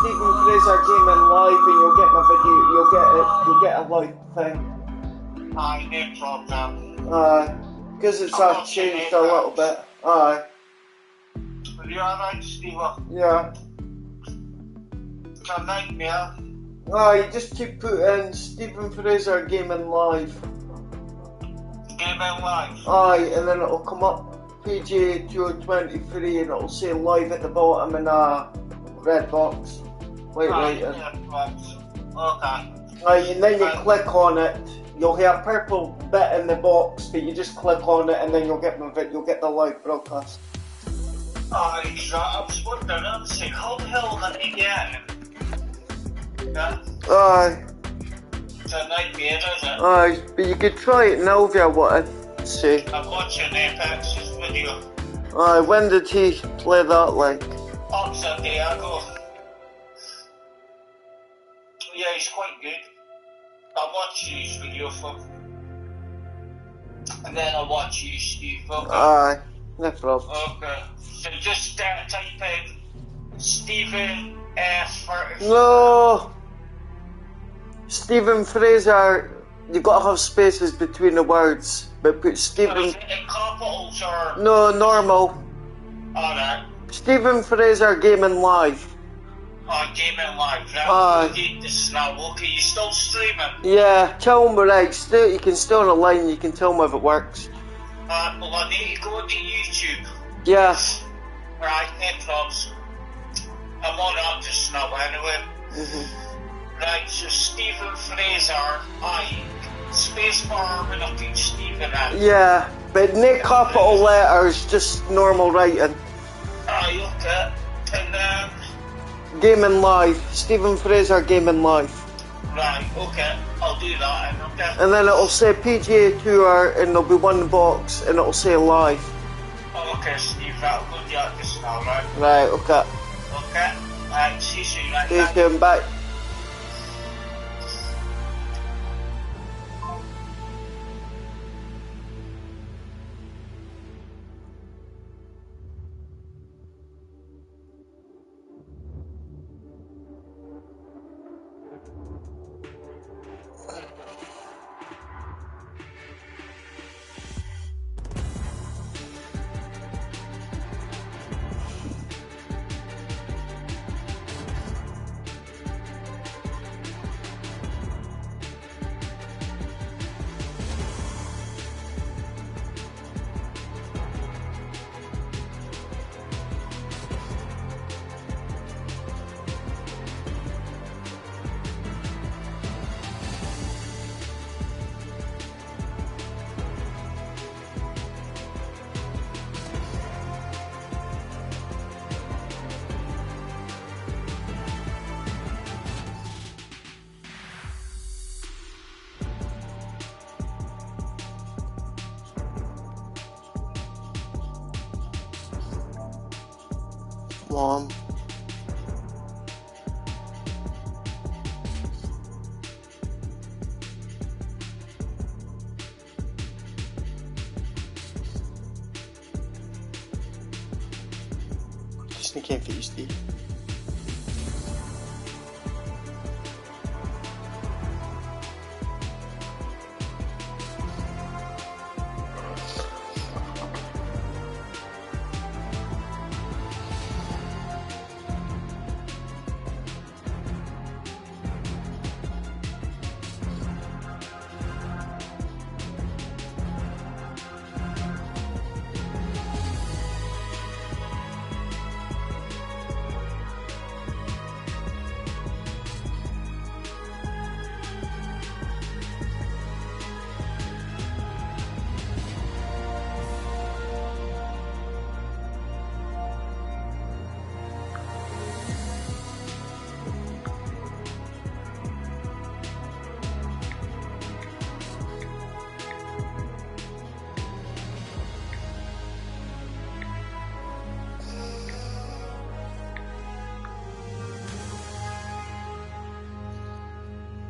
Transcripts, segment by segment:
Stephen Fraser came in live and you'll get my video, you'll get a live thing. Aye, no problem. Because it's changed a little bit. Aye. Are you alright, Steve? Yeah. It's a nightmare. Aye, just keep putting Stephen Fraser Gaming Live. Gaming Live? Aye, and then it'll come up PGA 2023 and it'll say live at the bottom in a red box. White writing. Okay. Aye, and then you click on it. You'll hear a purple bit in the box, but you just click on it and then you'll get the live broadcast. Aye, so I was wondering, I was saying, how the hell am I get it? Yeah? Aye. It's a nightmare, is it? Aye, but you could try it now if you want to see. I'm watching Apex's video. Aye, when did he play that like? Ups a day ago. Yeah, he's quite good. I watch his video for, and then I watch you, Steve. Okay. Aye, no problem. Okay. So just type in Stephen F. No! Stephen Fraser, you gotta have spaces between the words, but put Stephen... So is it in capitals or...? No, normal. Alright. Stephen Fraser Gaming Live. Oh, Gaming Live, right? Aye. Need this now. Okay, you still streaming? Yeah, tell him we're right. Still, you can stay on the line, you can tell him if it works. Well, I need to go to YouTube. Yeah. Right, no probs. I'm on up just now anyway. Right, so Stephen Fraser, spacebar when I put Stephen in. Yeah, but no capital letters, just normal writing. Aye, okay. And then... Gaming Live. Stephen Fraser Gaming Live. Right, okay. I'll do that. Okay. And then it'll say PGA Tour and there'll be one box and it'll say live. Oh, okay, Steve, I'll go do that just now, right? Right, okay. Okay. Right, see you soon, right? See you soon, bye. Mom. Just sneak in for you, Steve.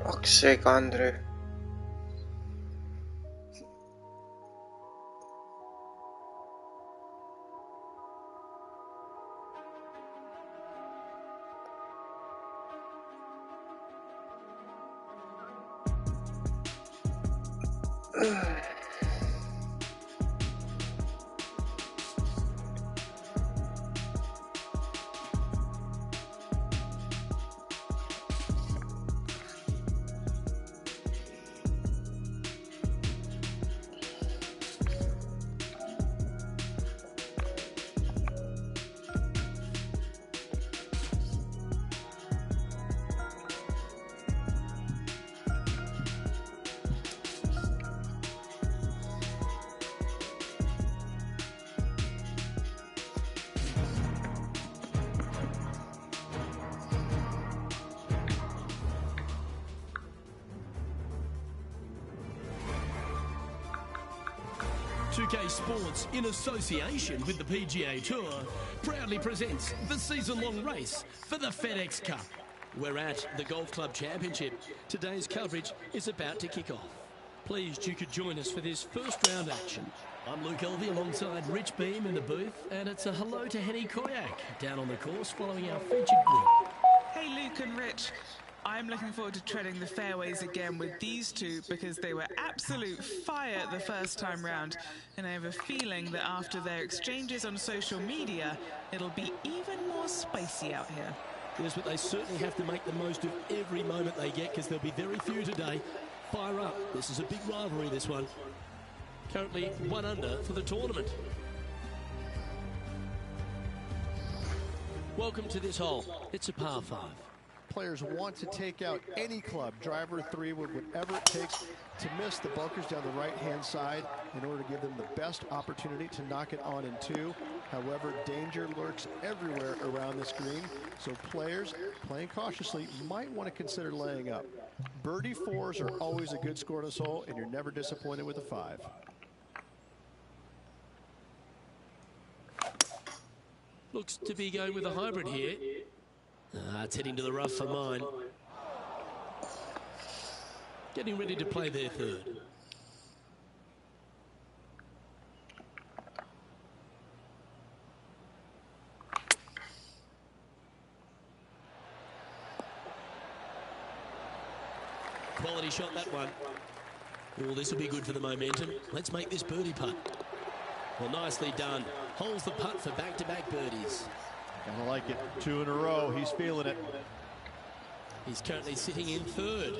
Fuck's sake, Andrew. 2K Sports, in association with the PGA Tour, proudly presents the season-long race for the FedEx Cup. We're at the Golf Club Championship. Today's coverage is about to kick off. Pleased you could join us for this first round action. I'm Luke Elvey alongside Rich Beam in the booth, and it's a hello to Henny Koyak down on the course following our featured group. Hey Luke and Rich. I'm looking forward to treading the fairways again with these two because they were absolute fire the first time round, and I have a feeling that after their exchanges on social media, it'll be even more spicy out here. Yes, but they certainly have to make the most of every moment they get because there'll be very few today. Fire up. This is a big rivalry, this one. Currently 1 under for the tournament. Welcome to this hole. It's a par 5. Players want to take out any club, driver 3, with whatever it takes to miss the bunkers down the right-hand side in order to give them the best opportunity to knock it on in 2. However, danger lurks everywhere around this green, so players playing cautiously might want to consider laying up. Birdie 4s are always a good score to this hole, and you're never disappointed with a 5. Looks to be going with a hybrid here. It's heading to the rough for mine. Getting ready to play their third. Quality shot, that one. Oh, this will be good for the momentum. Let's make this birdie putt. Well, nicely done. Holds the putt for back-to-back birdies. Kinda like it. 2 in a row. He's feeling it. He's currently sitting in third.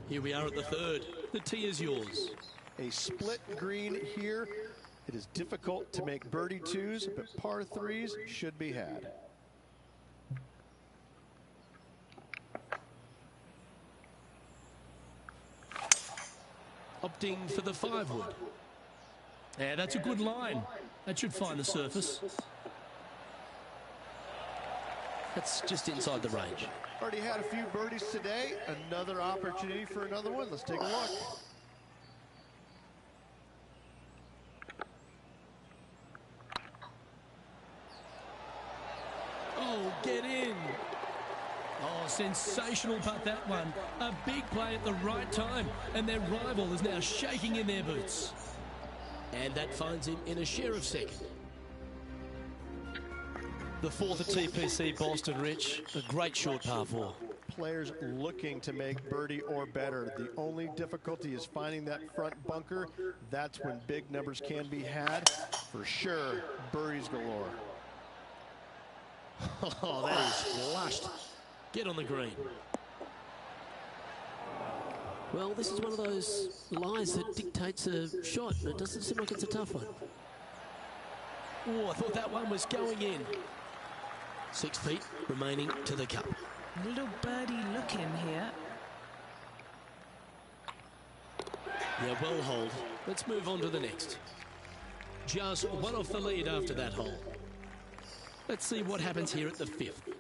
Here we are at the third. The tee is yours. A split green here. It is difficult to make birdie 2s, but par 3s should be had. Opting for the 5-wood. Yeah, that's a good line. That should find the surface. That's just inside the range. Already had a few birdies today. Another opportunity for another one. Let's take a look. Oh, get in. Oh, sensational putt, that one. A big play at the right time, and their rival is now shaking in their boots. And that finds him in a share of second. The 4th at TPC Boston, Rich. A great short par 4. Players looking to make birdie or better. The only difficulty is finding that front bunker. That's when big numbers can be had. For sure, birdies galore. Oh, that is flushed. Get on the green. Well, this is one of those lies that dictates a shot. It doesn't seem like it's a tough one. Oh, I thought that one was going in. 6 feet remaining to the cup. A little birdie look in here. Yeah, well hold. Let's move on to the next. Just 1 off the lead after that hole. Let's see what happens here at the 5th.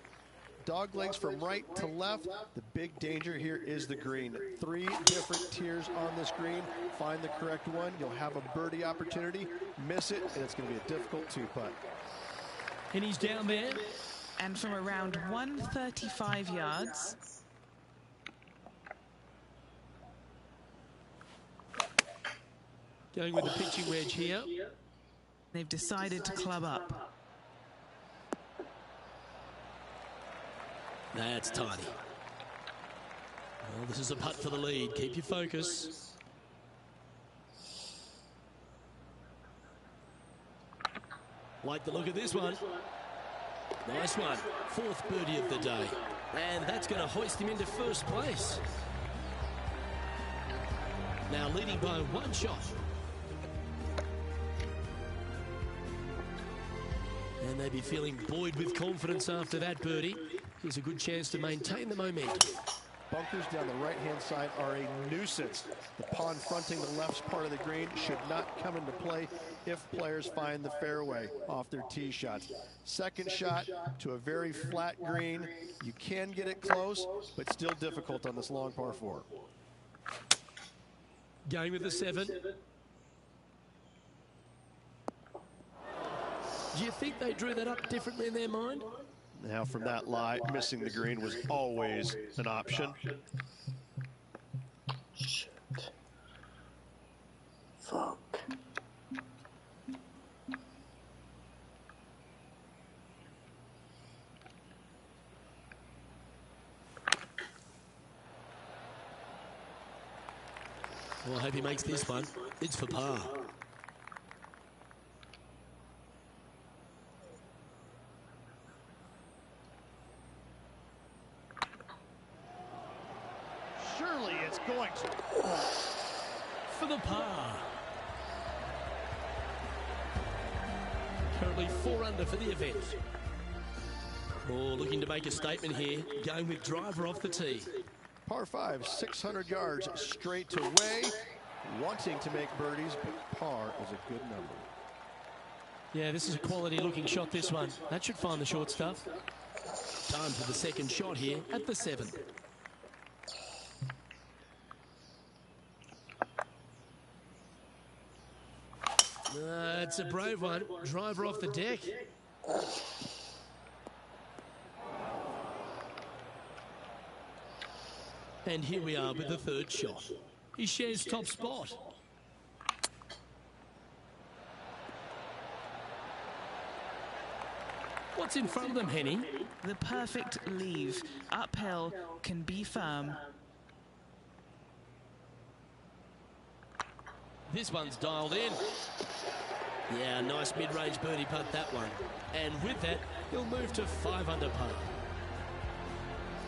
Dog legs from right to left. The big danger here is the green. 3 different tiers on this green. Find the correct one. You'll have a birdie opportunity. Miss it, and it's going to be a difficult 2-putt. And he's down there. And from around 135 yards. Going with the pitching wedge here. They've decided to club up. That's tidy. Well, this is a putt for the lead. Keep your focus. Like the look of this one. Nice one. Fourth birdie of the day. And that's going to hoist him into first place. Now leading by one shot. And they'd be feeling buoyed with confidence after that birdie. Here's a good chance to maintain the momentum. Bunkers down the right-hand side are a nuisance. The pond fronting the left part of the green should not come into play if players find the fairway off their tee shots. Second shot to a very flat green. You can get it close, but still difficult on this long par 4. Going with the 7. Do you think they drew that up differently in their mind? Now from that lie, missing the green was always an option. Shit. Fuck. Well, I hope he makes this one. It's for par. Surely it's going to. For the par. Currently 4 under for the event. Oh, looking to make a statement here. Going with driver off the tee. Par 5, 600 yards straight away. Wanting to make birdies, but par is a good number. Yeah, this is a quality looking shot, this one. That should find the short stuff. Time for the second shot here at the 7. It's a brave one. Driver off the deck. And here we are with the third shot. He shares top spot. What's in front of them, Henny? The perfect leave. Uphill, can be firm. This one's dialed in. Yeah, nice mid-range birdie putt, that one. And with that, he'll move to 5 under par.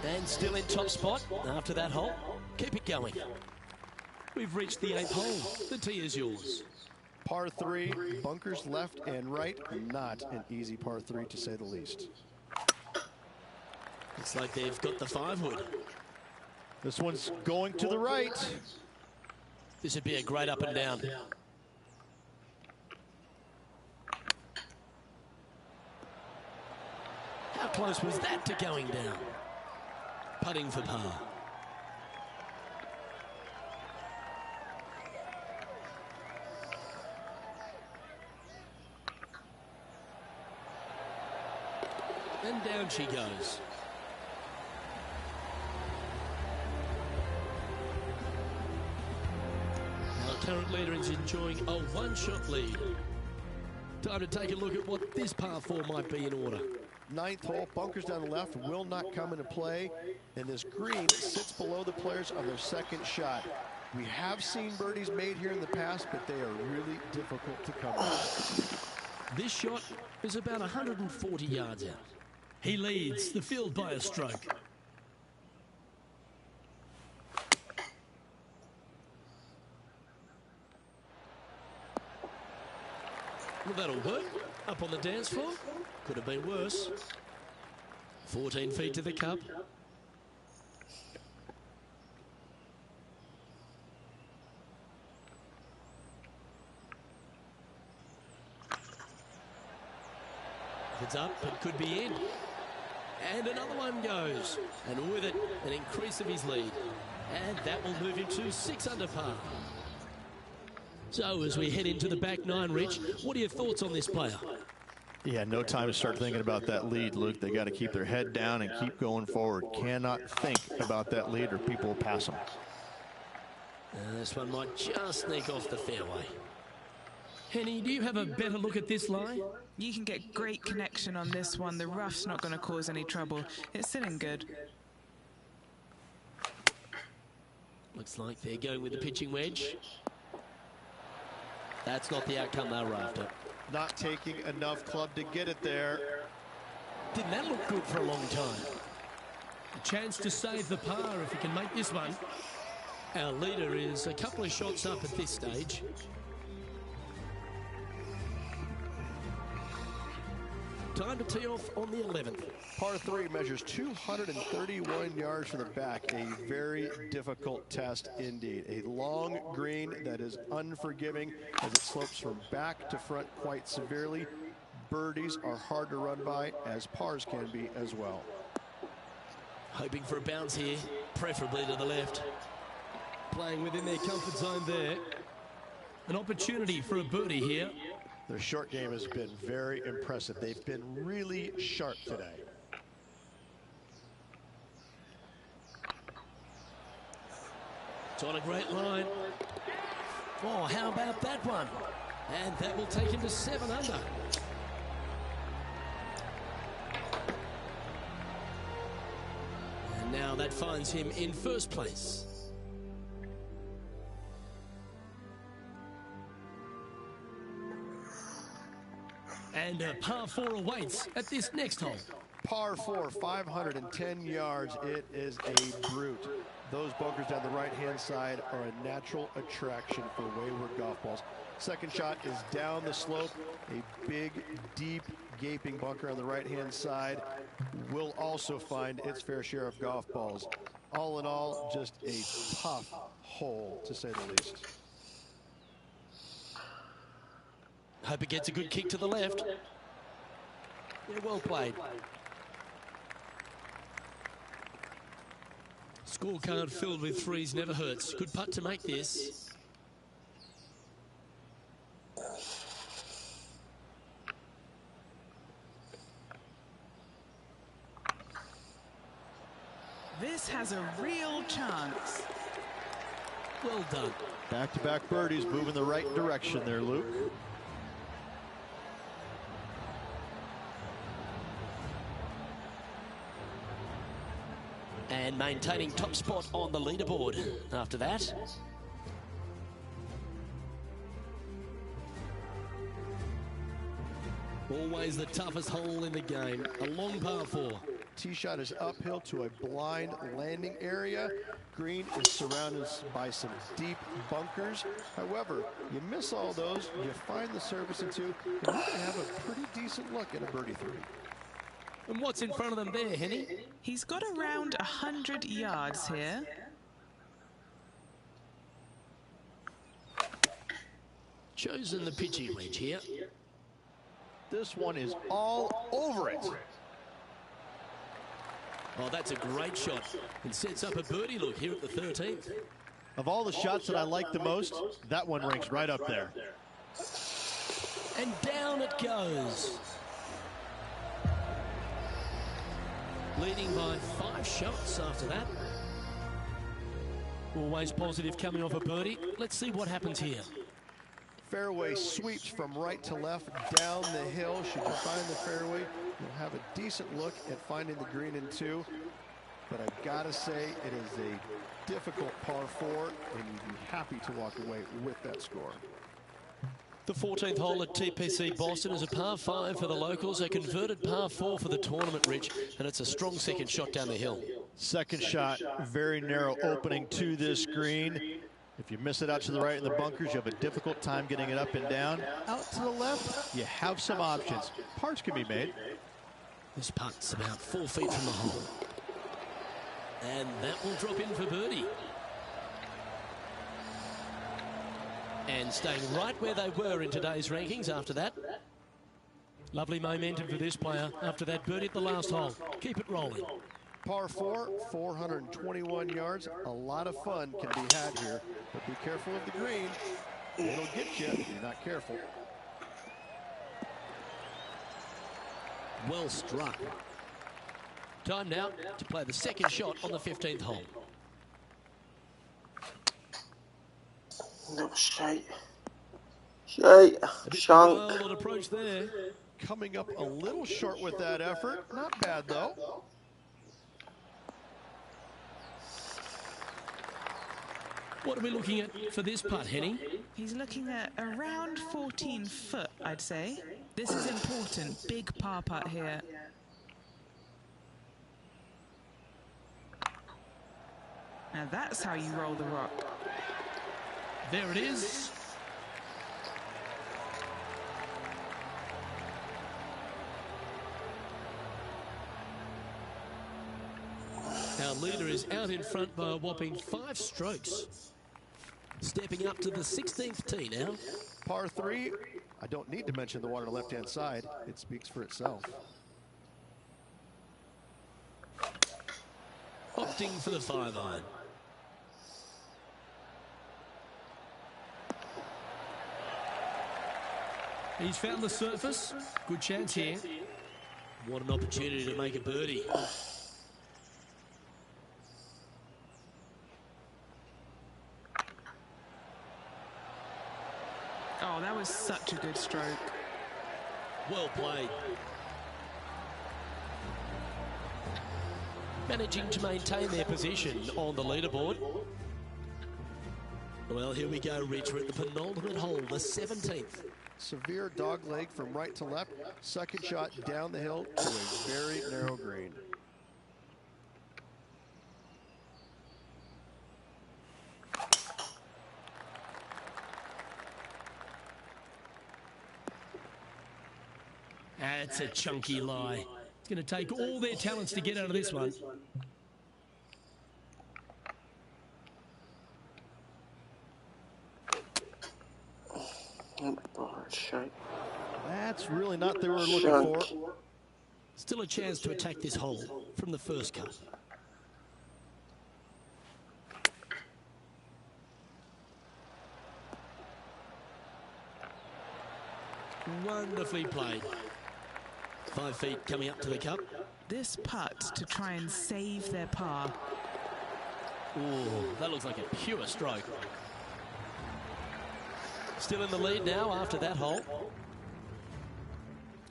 And still in top spot after that hole. Keep it going. We've reached the 8th hole. The tee is yours. Par 3, bunkers left and right. Not an easy par 3 to say the least. Looks like they've got the 5-wood. This one's going to the right. This would be a great up and down. How close was that to going down? Putting for par. And down she goes. Our current leader is enjoying a 1-shot lead. Time to take a look at what this par 4 might be in order. 9th hole, bunkers down the left will not come into play, and this green sits below the players on their second shot. We have seen birdies made here in the past, but they are really difficult to come by. This shot is about 140 yards out. He leads the field by a stroke. Well, that'll work. Up on the dance floor. Could have been worse. 14 feet to the cup. If it's up, it could be in. And another one goes. And with it, an increase of his lead. And that will move him to 6 under par. So as we head into the back 9, Rich, what are your thoughts on this player? Yeah, no time to start thinking about that lead, Luke. They got to keep their head down and keep going forward. Cannot think about that lead or people will pass them. This one might just sneak off the fairway. Henny, do you have a better look at this lie? You can get great connection on this one. The rough's not going to cause any trouble. It's sitting good. Looks like they're going with the pitching wedge. That's not the outcome they were after. Not taking enough club to get it there. Didn't that look good for a long time? A chance to save the par if he can make this one. Our leader is a couple of shots up at this stage. Time to tee off on the 11th. Par 3 measures 231 yards from the back. A very difficult test indeed. A long green that is unforgiving as it slopes from back to front quite severely. Birdies are hard to run by, as pars can be as well. Hoping for a bounce here, preferably to the left. Playing within their comfort zone there. An opportunity for a birdie here. Their short game has been very impressive. They've been really sharp today. It's on a great line. Oh, how about that one? And that will take him to 7 under. And now that finds him in first place. And a par 4 awaits at this next hole. Par 4, 510 yards. It is a brute. Those bunkers down the right-hand side are a natural attraction for wayward golf balls. Second shot is down the slope. A big, deep, gaping bunker on the right-hand side will also find its fair share of golf balls. All in all, just a tough hole, to say the least. Hope it gets a good kick to the left. Yeah, well played. Scorecard filled with threes never hurts. Good putt to make this. This has a real chance. Well done. Back-to-back birdies, moving the right direction there, Luke. And maintaining top spot on the leaderboard after that. Always the toughest hole in the game. A long par 4. Tee shot is uphill to a blind landing area. Green is surrounded by some deep bunkers. However, you miss all those, you find the surface in 2, and you can have a pretty decent look at a birdie 3. And what's in front of them there, Henny? He's got around 100 yards here. Chosen the pitching wedge here. This one is all over it. Oh, that's a great shot. And sets up a birdie look here at the 13th. Of all the shots that I like the most, that one ranks right up there. And down it goes. Leading by 5 shots after that. Always positive coming off a birdie. Let's see what happens here. Fairway sweeps from right to left down the hill. Should you find the fairway, you'll have a decent look at finding the green in 2. But I've got to say, it is a difficult par 4, and you'd be happy to walk away with that score. The 14th hole at TPC Boston is a par 5 for the locals, a converted par 4 for the tournament, Rich, and it's a strong second shot down the hill. Second shot, very narrow opening to this green. If you miss it out to the right in the bunkers, you have a difficult time getting it up and down. Out to the left, you have some options. Pars can be made. This putt's about 4 feet from the hole. And that will drop in for birdie. And staying right where they were in today's rankings after that. Lovely momentum for this player after that birdie at the last hole. Keep it rolling. Par 4, 421 yards. A lot of fun can be had here, but be careful of the green. It'll get you if you're not careful. Well struck. Time now to play the second shot on the 15th hole. No shite. Shite. Chunk. Well, an approach there. Coming up a little short with that effort. Not bad, though. What are we looking at for this putt, Henny? He's looking at around 14 foot, I'd say. This is important. Big par putt here. Now that's how you roll the rock. There it is. Our leader is out in front by a whopping 5 strokes. Stepping up to the 16th tee now. Par 3, I don't need to mention the one on the left-hand side. It speaks for itself. Opting for the 5-iron. He's found the surface. Good chance here. What an opportunity to make a birdie. Oh, that was such a good stroke. Well played. Managing to maintain their position on the leaderboard. Well, here we go, Rich. We're at the penultimate hole, the 17th. Severe dog leg from right to left. Second shot down the hill to a very narrow green. That's a chunky lie. It's going to take all their talents to get out of this one. That's really not what they were looking for. Still a chance to attack this hole from the first cut. Wonderfully played. 5 feet coming up to the cup. This putt to try and save their par. Oh, that looks like a pure stroke. Still in the lead now after that hole.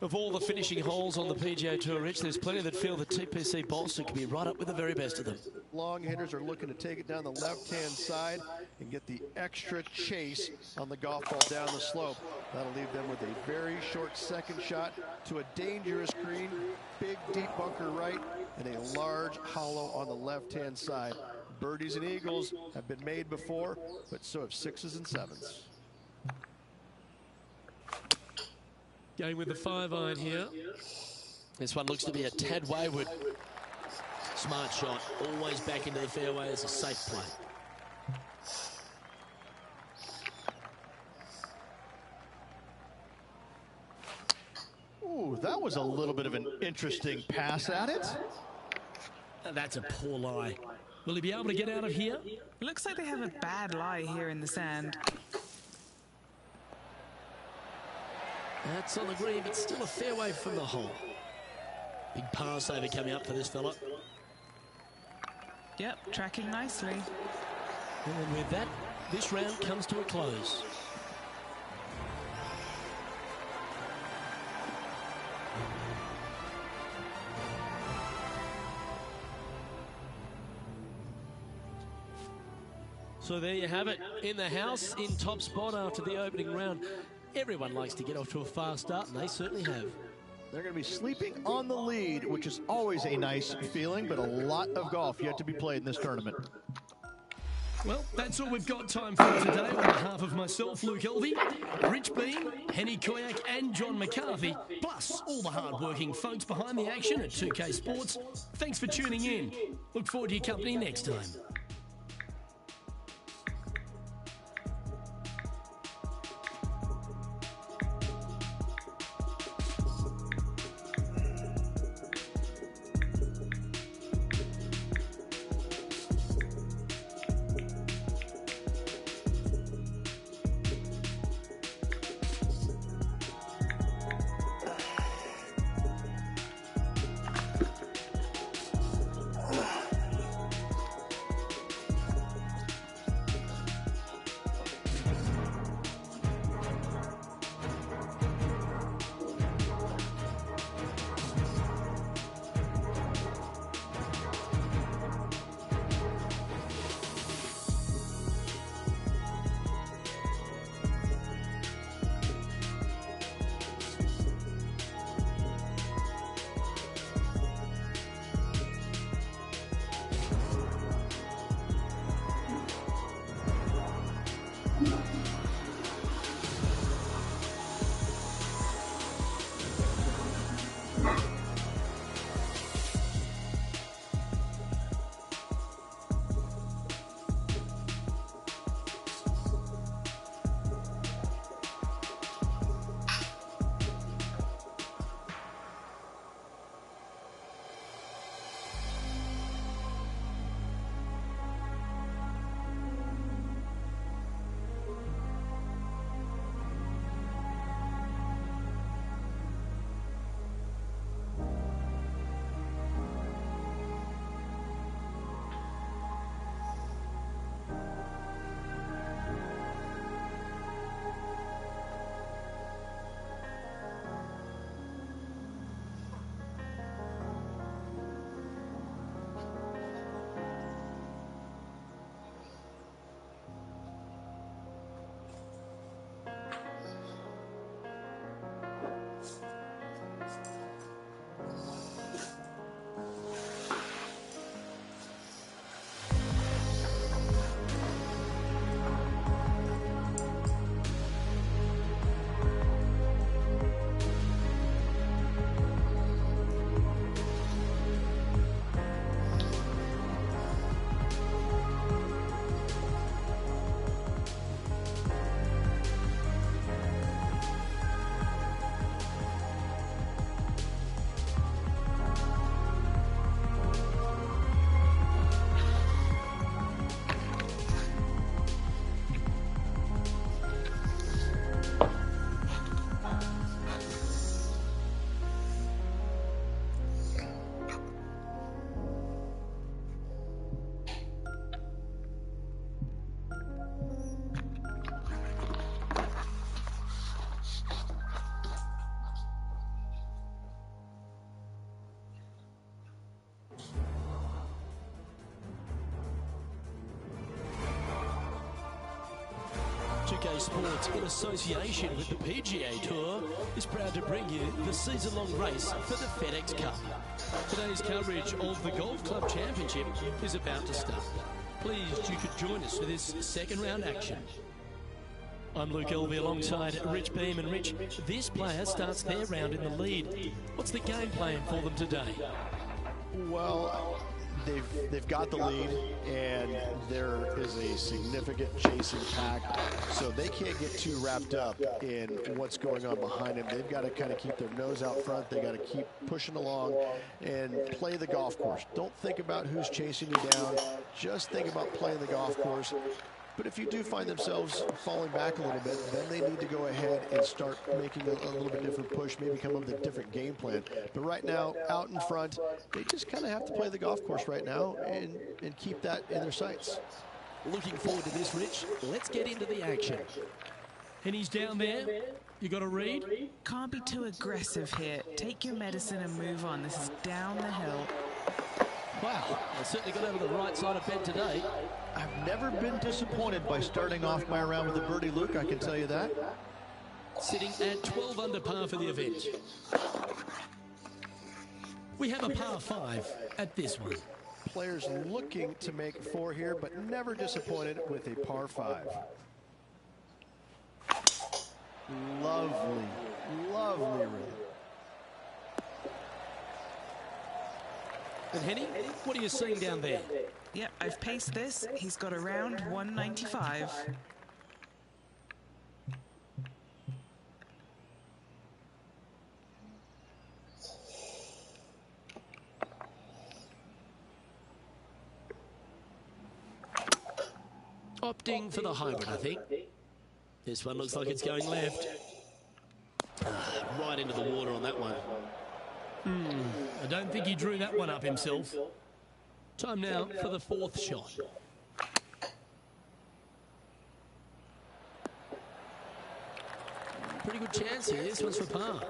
Of all the finishing holes on the PGA Tour, Rich, there's plenty that feel the TPC Bolster could be right up with the very best of them. Long hitters are looking to take it down the left-hand side and get the extra chase on the golf ball down the slope. That'll leave them with a very short second shot to a dangerous green, big deep bunker right, and a large hollow on the left-hand side. Birdies and eagles have been made before, but so have 6s and 7s. Going with the 5-iron here. This one looks to be a tad wayward. Smart shot, always back into the fairway as a safe play. Ooh, that was a little bit of an interesting pass at it. That's a poor lie. Will he be able to get out of here? Looks like they have a bad lie here in the sand. That's on the green, but still a fairway from the hole. Big par saver coming up for this fella. Yep, tracking nicely. And with that, this round comes to a close. So there you have it, in the house, in top spot after the opening round. Everyone likes to get off to a fast start, and they certainly have. They're going to be sleeping on the lead, which is always a nice feeling, but a lot of golf yet to be played in this tournament. Well, that's all we've got time for today. On behalf of myself, Luke Elvey, Rich Beam, Henny Koyak and John McCarthy, plus all the hard-working folks behind the action at 2K Sports, thanks for tuning in. Look forward to your company next time. Suzuki Sports, in association with the PGA Tour, is proud to bring you the season-long race for the FedEx Cup. Today's coverage of the Golf Club Championship is about to start. Pleased you could join us for this second round action. I'm Luke Elvey alongside Rich Beam. And Rich, this player starts their round in the lead. What's the game plan for them today? Well, they've got the lead, and there is a significant chasing pack, so they can't get too wrapped up in what's going on behind them. They've got to kind of keep their nose out front. They got to keep pushing along and play the golf course. Don't think about who's chasing you down. Just think about playing the golf course. But if you do find themselves falling back a little bit, then they need to go ahead and start making a little bit different push, maybe come up with a different game plan. But right now, out in front, they just kind of have to play the golf course right now and keep that in their sights. Looking forward to this, Rich. Let's get into the action. And he's down there. You got a read? Can't be too aggressive here. Take your medicine and move on. This is down the hill. Wow, I certainly got over the right side of bed today. I've never been disappointed by starting off my round with a birdie, Luke, I can tell you that. Sitting at 12 under par for the event. We have a par 5 at this one. Players looking to make 4 here, but never disappointed with a par 5. Lovely, lovely room. And Henny, what are you seeing down there? Yep, I've paced this. He's got around 195. Opting for the hybrid, I think. This one looks like it's going left. Right into the water on that one. I don't think he drew that one up himself. Time now for the 4th shot. Pretty good chance here. This one's for par.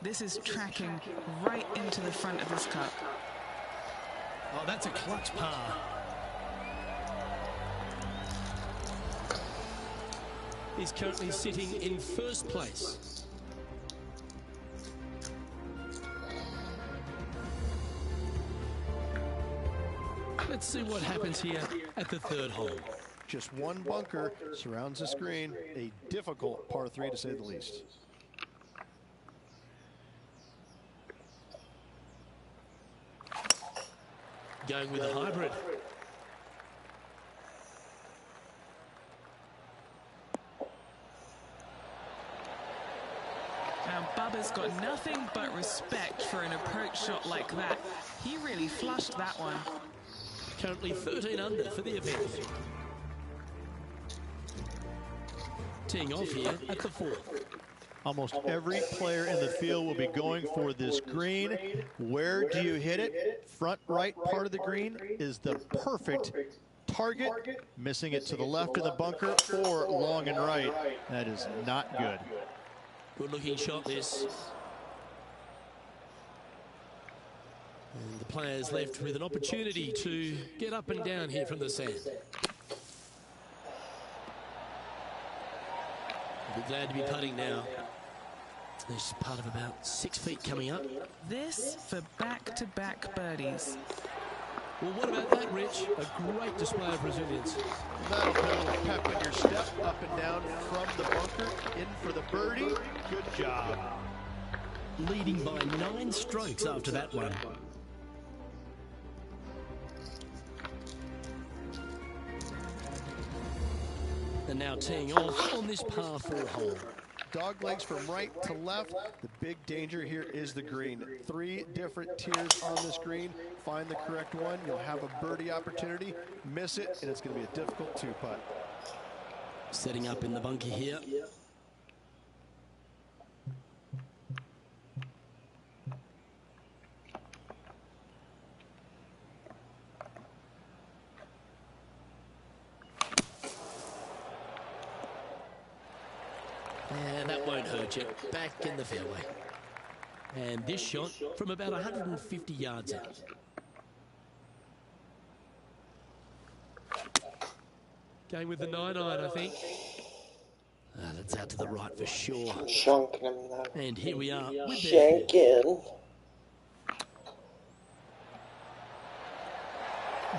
This is tracking right into the front of this cup. Oh, that's a clutch par. He's currently sitting in 1st place. Let's see what happens here at the 3rd hole. Just one bunker surrounds the screen. A difficult par 3 to say the least. Going with the hybrid. Now, Bubba's got nothing but respect for an approach shot like that. He really flushed that one. Currently 13 under for the event. Teeing off here at the 4th. Almost every player in the field will be going for this green. Where do you hit it? Front right part of the green is the perfect target. Missing it to the left of the bunker or long and right. That is not good. Good looking shot this. And the players left with an opportunity to get up and down here from the sand. I'll be glad to be putting now. There's part of about 6 feet coming up. This for back-to-back birdies. Well, what about that, Rich? A great display of resilience. That'll put a little pep in your step, up and down from the bunker, in for the birdie. Good job. Leading by 9 strokes after that one. And now teeing off on this par 4 hole. Dog legs from right to left. The big danger here is the green. 3 different tiers on this green. Find the correct one. You'll have a birdie opportunity. Miss it, and it's going to be a difficult 2-putt. Setting up in the bunker here. And that won't hurt you. Back in the fairway. And this shot from about 150 yards out. Going with the 9-iron, I think. That's out to the right for sure. Shunking him now. And here we are with Shanking.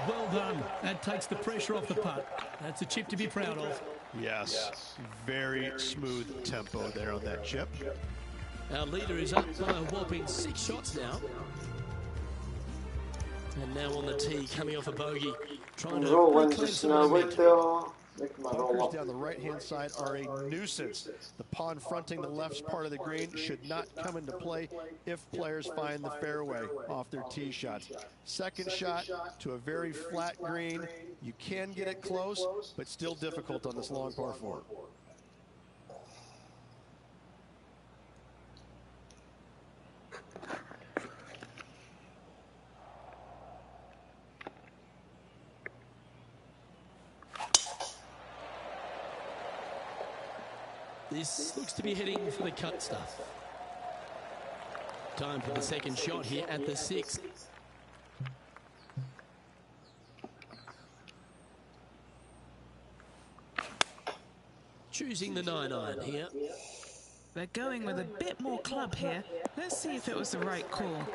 Well done. That takes the pressure off the putt. That's a chip to be proud of. Yes, very smooth tempo there on that chip. Our leader is up by a whopping 6 shots now. And now on the tee, coming off a bogey, trying to Rolling reclaim to some snow momentum. with the Bunkers down the right-hand side are a nuisance. The pond fronting the left part of the green should not come into play if players find the fairway off their tee shots. Second shot to a very flat green. You can get it close, but still difficult on this long par 4. This looks to be heading for the cut stuff. Time for the second shot here at the 6th. Choosing the 9-iron here. They're going with a bit more club here. Let's see if it was the right call.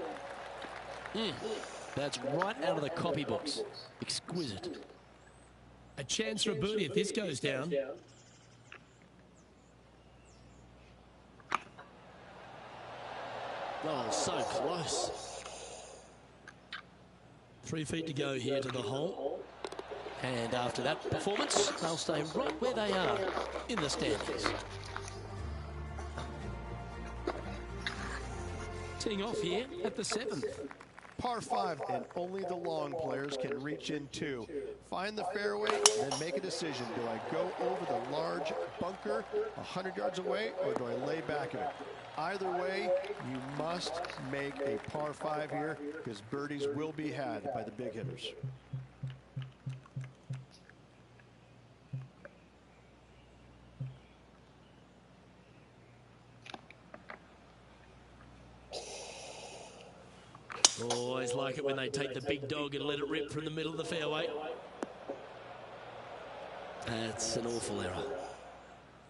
That's right out of the copybooks. Exquisite. A chance for a birdie if this goes down. Oh, so close. 3 feet to go here to the hole. And after that performance, they'll stay right where they are in the standings. Teeing off here at the 7th. Par 5, and only the long players can reach in 2. Find the fairway, then make a decision. Do I go over the large bunker 100 yards away, or do I lay back of it? Either way, you must make a par 5 here, because birdies will be had by the big hitters. Always like it when they take the big dog and let it rip from the middle of the fairway. That's an awful error.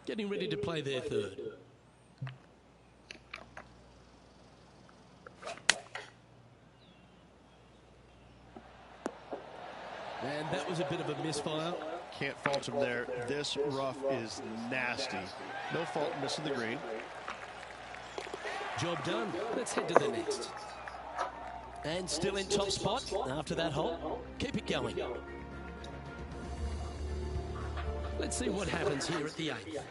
Getting ready to play their 3rd. And that was a bit of a misfire. Can't fault him there. This rough is nasty. No fault missing the green. Job done. Let's head to the next. And still in top spot after that hole. Keep it going. Let's see what happens here at the 8th.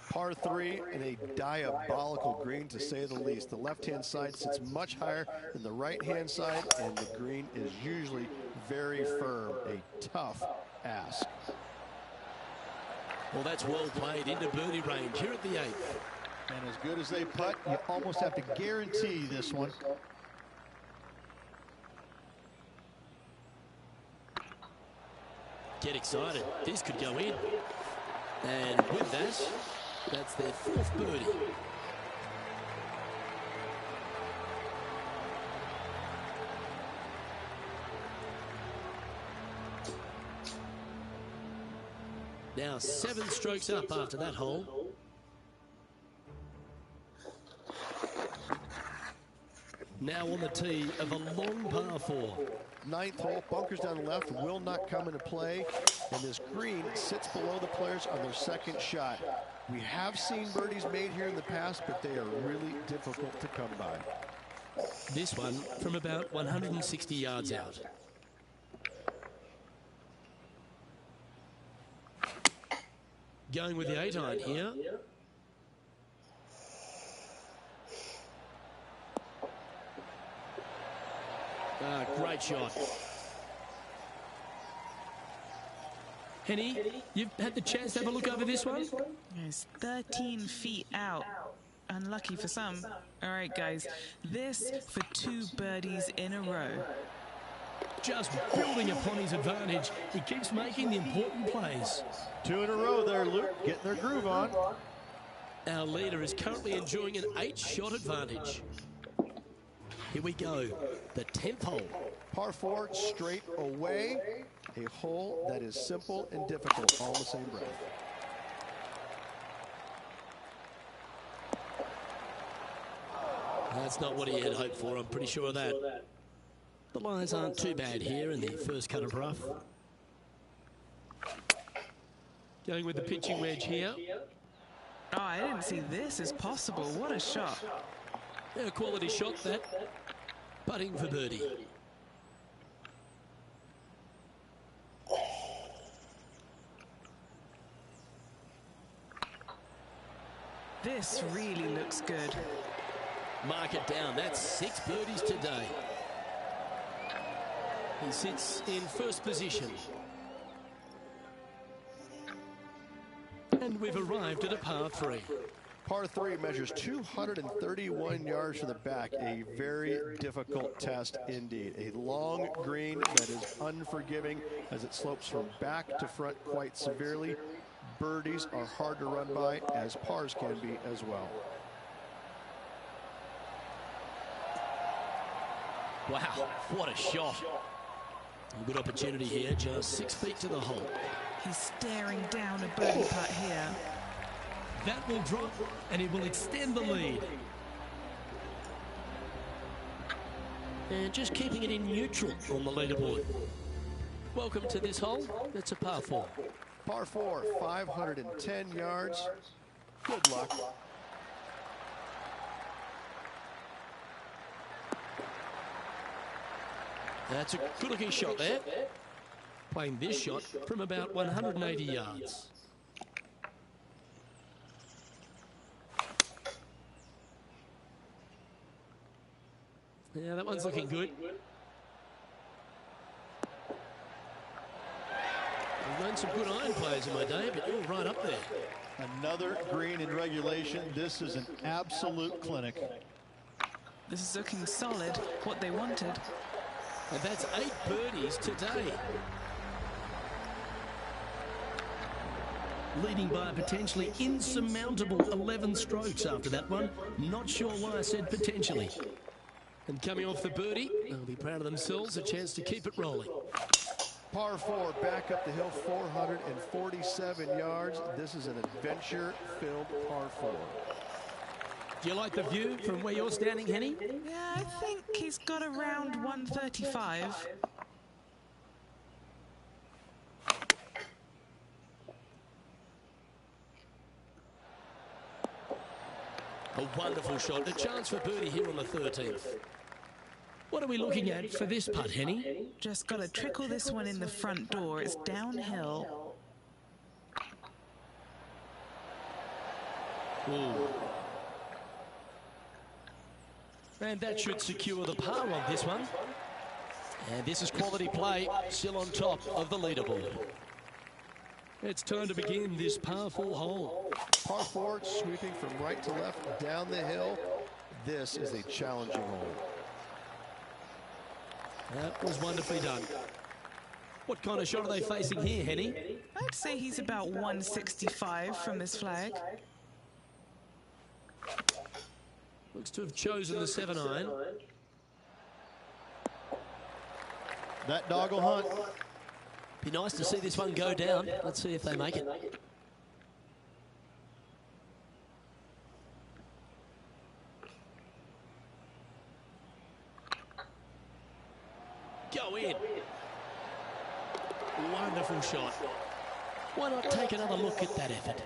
Par 3 and a diabolical green, to say the least. The left-hand side sits much higher than the right-hand side, and the green is usually very firm. A tough ask. Well, that's well played into birdie range here at the 8th. And as good as they putt, you almost have to guarantee this one. Get excited. This could go in. And with that, that's their 4th birdie. Now 7 strokes up after that hole. Now on the tee of a long par 4. 9th hole, bunkers down the left will not come into play, and this green sits below the players on their 2nd shot. We have seen birdies made here in the past, but they are really difficult to come by. This one from about 160 yards out. Going with the 8-iron here. Great shot. Henny, you've had the chance to have a look over this one? It's 13 feet out. Unlucky for some. All right, guys. This for 2 birdies in a row. Just building upon his advantage. He keeps making the important plays. 2 in a row there, Luke. Getting their groove on. Our leader is currently enjoying an 8-shot advantage. Here we go, the 10th hole. Par 4, straight away. A hole that is simple and difficult all in the same breath. That's not what he had hoped for, I'm pretty sure of that. The lies aren't too bad here in the first cut of rough. Going with the pitching wedge here. Oh, I didn't see this as possible. What a shot. Yeah, quality shot that. Putting for birdie. This really looks good. Mark it down. That's 6 birdies today. He sits in first position. And we've arrived at a par 3. Par 3 measures 231 yards to the back. A very difficult test indeed. A long green that is unforgiving as it slopes from back to front quite severely. Birdies are hard to run by, as pars can be as well. Wow, what a shot. A good opportunity here, just 6 feet to the hole. He's staring down a birdie putt here. That will drop, and it will extend the lead. And just keeping it in neutral on the leaderboard. Welcome to this hole. It's a par 4. Par 4, 510 yards. Good luck. That's a good-looking shot there. Playing this shot from about 180 yards. Yeah, that one's looking good. I've known some good iron players in my day, but you're right up there. Another green in regulation. This is an absolute clinic. This is looking solid, what they wanted. And that's 8 birdies today. Leading by a potentially insurmountable 11 strokes after that one. Not sure why I said potentially. And coming off the birdie, they'll be proud of themselves, a chance to keep it rolling. Par 4, back up the hill, 447 yards. This is an adventure-filled par 4. Do you like the view from where you're standing, Henny? Yeah, I think he's got around 135. A wonderful shot. A chance for birdie here on the 13th. What are we looking at for this putt, Henny? Just got to trickle this one in the front door. It's downhill. Ooh. And that should secure the par on this one. And this is quality play, still on top of the leaderboard. It's time to begin this par 4 hole. Par 4, sweeping from right to left down the hill. This is a challenging hole. That was wonderfully done. What kind of shot are they facing here, Henny? I'd say he's about 165 from this flag. Looks to have chosen the 7-iron. That dog will hunt. Be nice to see this one go down. Let's see if they make it. Go in. Wonderful shot. Why not take another look at that effort?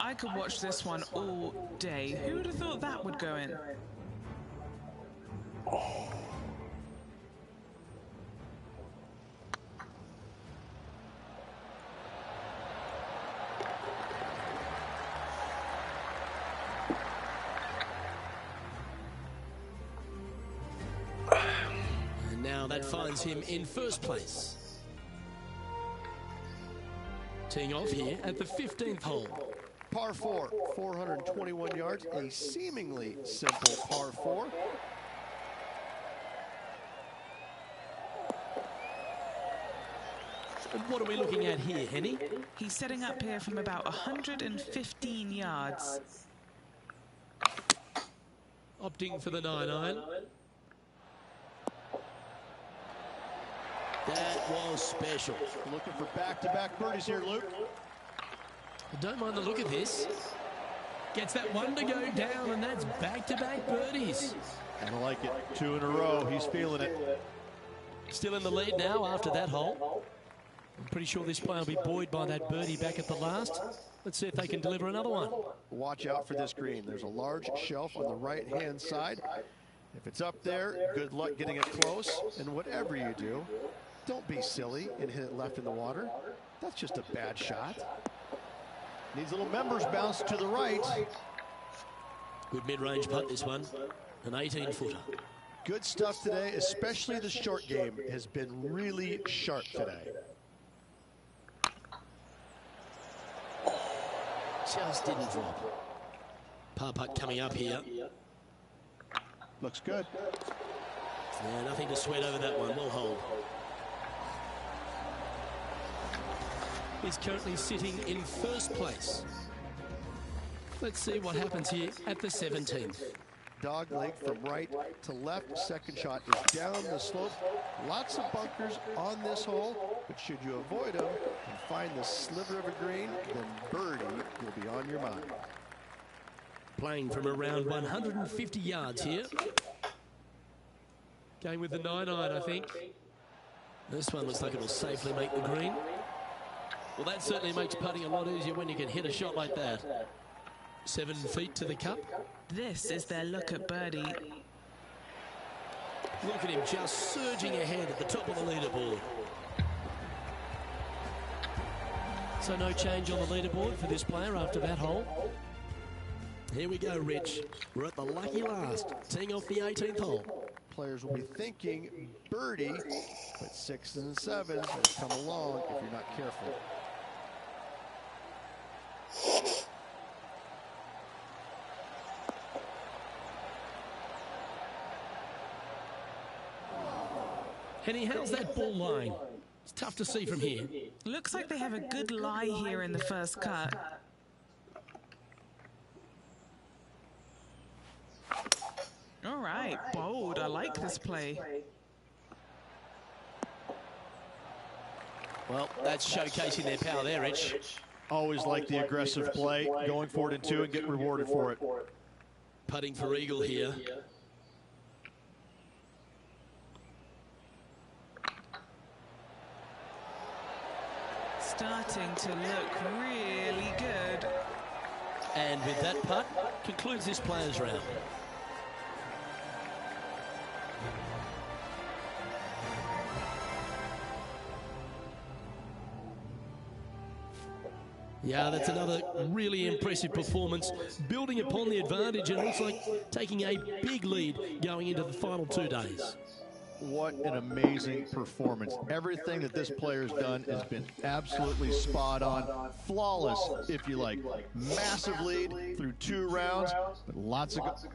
I could watch this one all day. Who would have thought that would go in? And now that finds him in first place. Teeing off here at the 15th hole. Par 4, 421 yards, a seemingly simple par 4. And what are we looking at here, Henny? He's setting up here from about 115 yards. Opting for the 9-iron. That was special. Looking for back-to-back birdies here, Luke. I don't mind the look of this. Gets that one to go down, and that's back-to-back birdies. I like it. 2 in a row. He's feeling it. Still in the lead now after that hole. I'm pretty sure this player will be buoyed by that birdie back at the last. Let's see if they can deliver another one. Watch out for this green. There's a large shelf on the right-hand side. If it's up there, good luck getting it close. And whatever you do, don't be silly and hit it left in the water. That's just a bad shot. Needs a little members bounce to the right. Good mid-range putt, this one. An 18-footer. Good stuff today, especially the short game has been really sharp today. Just didn't drop. Par putt coming up here. Looks good. Yeah, nothing to sweat over that one. We'll hold. He's currently sitting in first place. Let's see what happens here at the 17th. Dog leg from right to left. Second shot is down the slope. Lots of bunkers on this hole, but should you avoid them and find the sliver of a green, then birdie will be on your mind. Playing from around 150 yards here. Going with the 9-iron, I think. This one looks like it'll safely make the green. Well, that certainly makes putting a lot easier when you can hit a shot like that. 7 feet to the cup. This is their look at birdie. Look at him just surging ahead at the top of the leaderboard. So no change on the leaderboard for this player after that hole. Here we go, Rich. We're at the lucky last, teeing off the 18th hole. Players will be thinking birdie, but 6s and 7s will come along if you're not careful. And how's that ball line? It's tough to see from here. Looks like they have a good lie here in the first cut. All right, bold. I like this play. Well, that's showcasing their power there, Rich. Always like the aggressive play, going for it in 2 and getting rewarded for it. Putting for eagle here. Starting to look really good. And with that putt, concludes this player's round. Yeah, that's another really impressive performance, building upon the advantage and also taking a big lead going into the final 2 days. What an amazing performance. Everything that this player's done has been absolutely spot on. Flawless, if you like. Massive lead through 2 rounds, but lots of good.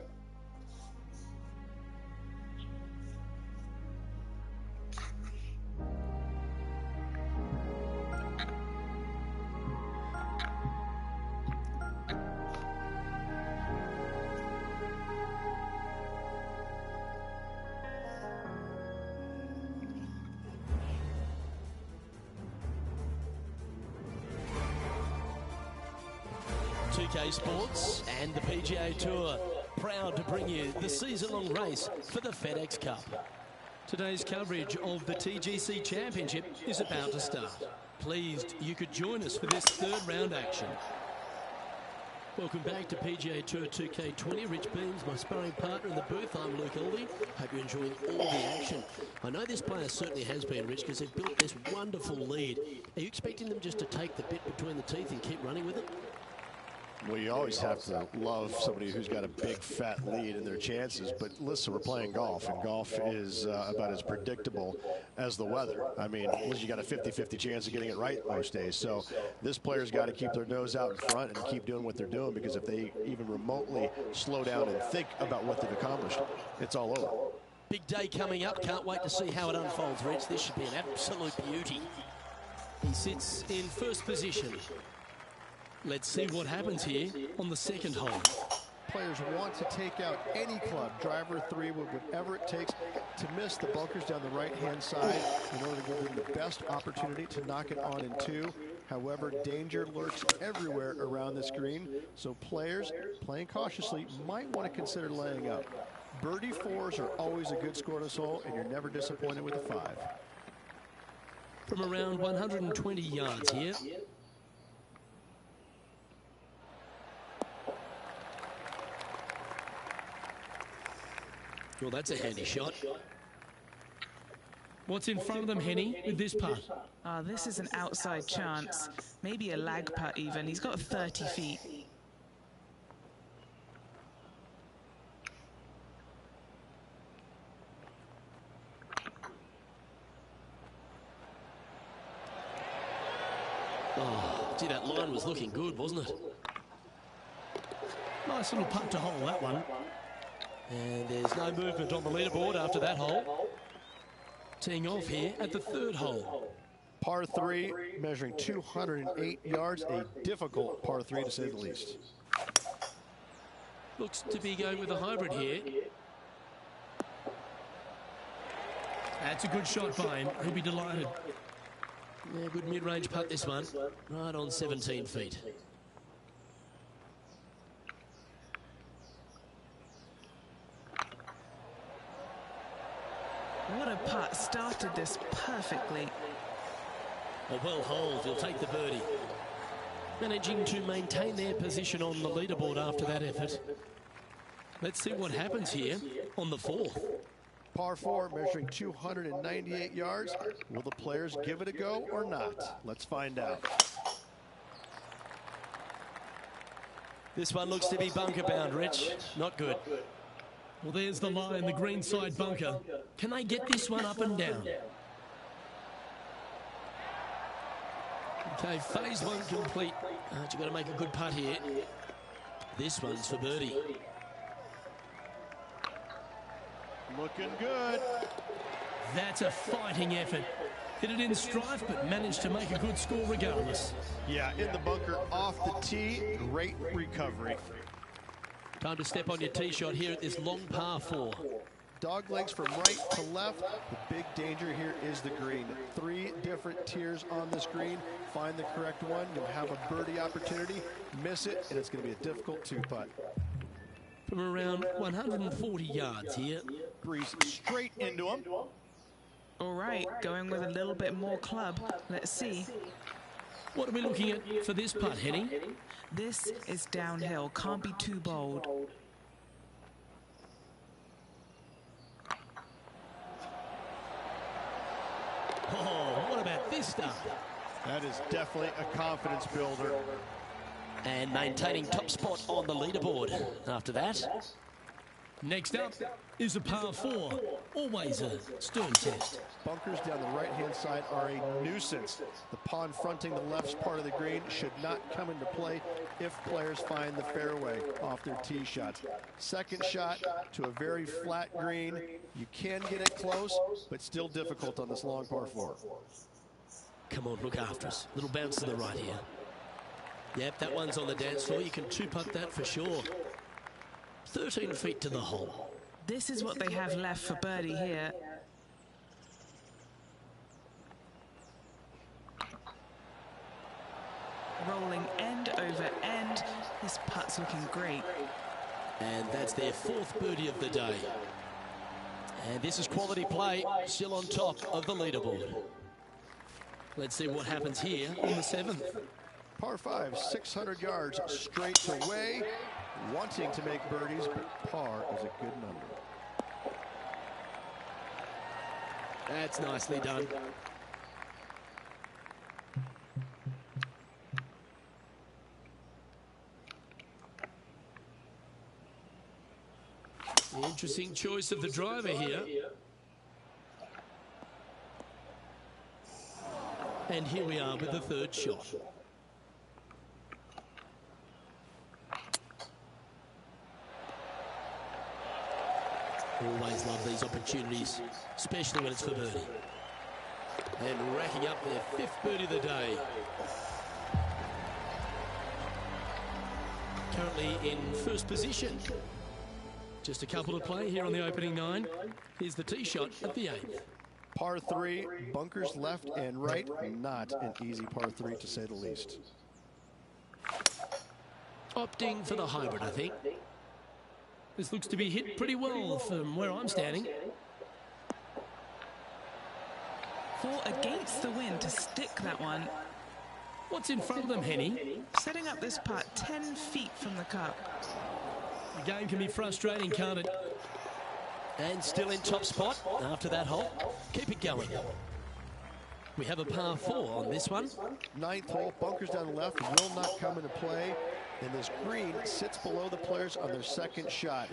TK Sports and the PGA Tour, proud to bring you the season-long race for the FedEx Cup. Today's coverage of the TGC Championship is about to start. Pleased you could join us for this 3rd round action. Welcome back to PGA Tour 2K20. Rich Beams, my sparring partner in the booth. I'm Luke Alvey. Hope you're enjoying all the action. I know this player certainly has been, Rich, because they've built this wonderful lead. Are you expecting them just to take the bit between the teeth and keep running with it? Well, you always have to love somebody who's got a big, fat lead in their chances. But listen, we're playing golf, and golf is about as predictable as the weather. I mean, you got a 50-50 chance of getting it right most days. So this player's got to keep their nose out in front and keep doing what they're doing, because if they even remotely slow down and think about what they've accomplished, it's all over. Big day coming up. Can't wait to see how it unfolds, Rich. This should be an absolute beauty. He sits in first position. Let's see what happens here on the 2nd hole. players want to take out any club, driver 3, with whatever it takes to miss the bunkers down the right-hand side in order to give them the best opportunity to knock it on in 2. However, danger lurks everywhere around this green, so players playing cautiously might want to consider laying up. Birdie 4s are always a good score to this hole, and you're never disappointed with a 5. From around 120 yards here. Well, that's a handy shot. What's in front of them, Henny, with this putt? This is an outside chance. Maybe a lag putt even. He's got 30 feet. Oh, gee, that line was looking good, wasn't it? Nice little putt to hole, that one. And there's no movement on the leaderboard after that hole. Teeing off here at the 3rd hole. Par 3, measuring 208 yards, a difficult par 3 to say the least. Looks to be going with a hybrid here. That's a good shot by him. He'll be delighted. Yeah, good mid-range putt this one. Right on 17 feet. What a putt. Started this perfectly. A well holed, he'll take the birdie. Managing to maintain their position on the leaderboard after that effort. Let's see what happens here on the 4th. Par 4, measuring 298 yards. Will the players give it a go or not? Let's find out. This one looks to be bunker bound, Rich. Not good. Well, there's the line, the green side bunker. Can they get this one up and down? Okay, phase 1 complete. You've got to make a good putt here. This one's for birdie. Looking good. That's a fighting effort. Hit it in strife, but managed to make a good score regardless. Yeah, in the bunker off the tee, great recovery. Time to step on your tee shot here at this long par 4. Dog legs from right to left. The big danger here is the green. 3 different tiers on this green. Find the correct one. You'll have a birdie opportunity. Miss it, and it's going to be a difficult 2-putt. From around 140 yards here. Grease straight into him. All right, going with a little bit more club. Let's see. What are we looking at for this putt, Henny? This is downhill. Can't be too bold. Oh, what about this stuff? That is definitely a confidence builder. And maintaining top spot on the leaderboard after that. Next up is a par 4. Always a stern test. Bunkers down the right-hand side are a nuisance. The pond fronting the left part of the green should not come into play if players find the fairway off their tee shots. Second shot to a very flat green. You can get it close, but still difficult on this long par 4. Come on, look after us. Little bounce to the right here. Yep, that one's on the dance floor. You can 2-putt that for sure. 13 feet to the hole. This is what they have left for birdie here. Rolling end over end. This putt's looking great. And that's their 4th birdie of the day. And this is quality play, still on top of the leaderboard. Let's see what happens here on the 7th. Par 5, 600 yards straight away. Wanting to make birdies, but par is a good number. That's nicely done. Interesting choice of the driver here. And here we are with the 3rd shot. Always love these opportunities, especially when it's for birdie. And racking up their 5th birdie of the day. currently in first position. Just a couple to play here on the opening 9. Here's the tee shot at the 8th. Par 3, bunkers left and right. Not an easy par 3, to say the least. Opting for the hybrid, I think. This looks to be hit pretty well from where I'm standing. Fought against the wind to stick that one. What's in front of them, Henny? Setting up this putt 10 feet from the cup. The game can be frustrating, can't it? And still in top spot after that hole. Keep it going. We have a par 4 on this one. 9th hole, bunkers down the left will not come into play. And this green sits below the players on their second shot.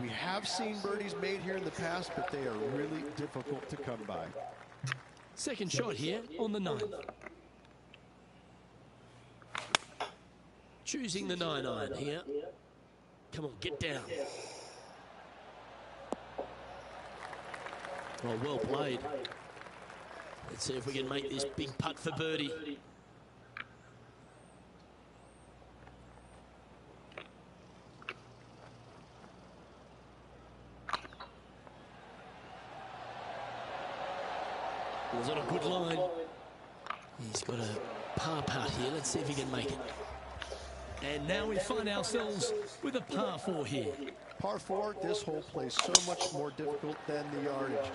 We have seen birdies made here in the past, but they are really difficult to come by. Second shot here on the 9th. Choosing the 9-iron here. Come on, get down. Oh, well played. Let's see if we can make this big putt for birdie. Was on a good line. He's got a par putt here. Let's see if he can make it. And now we find ourselves with a par 4 here. Par 4, this hole plays so much more difficult than the yardage.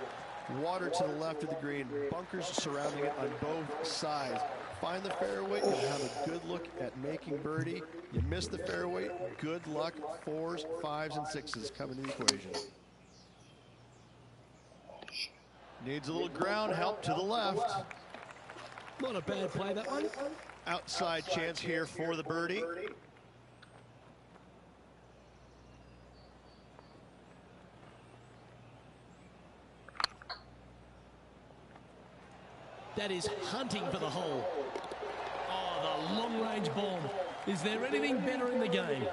Water to the left of the green, bunkers surrounding it on both sides. Find the fairway, you'll have a good look at making birdie. You miss the fairway, good luck. 4s, 5s, and 6s come into the equation. Needs a little ground help to the left. Not a bad play, that one. Outside chance here for the birdie. That is hunting for the hole. Oh, the long-range bomb. Is there anything better in the game?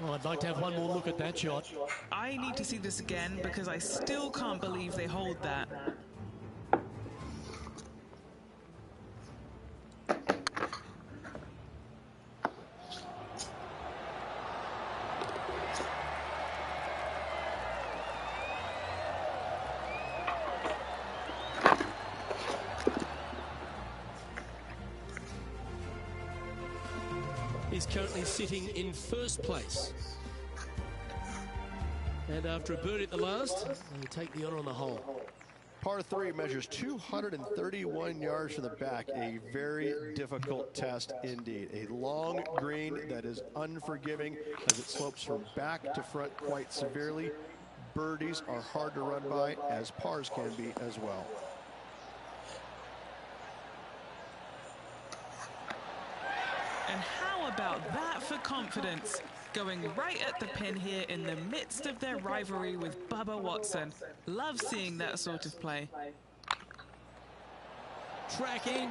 Oh, I'd like to have one more look at that shot. I need to see this again because I still can't believe they hold that. He's currently sitting in first place. And after a birdie at the last, they take the honour on the hole. Par 3 measures 231 yards from the back. A very difficult test indeed. A long green that is unforgiving as it slopes from back to front quite severely. Birdies are hard to run by, as pars can be as well. And how about that for confidence? Going right at the pin here in the midst of their rivalry with Bubba Watson. Love seeing that sort of play. Tracking.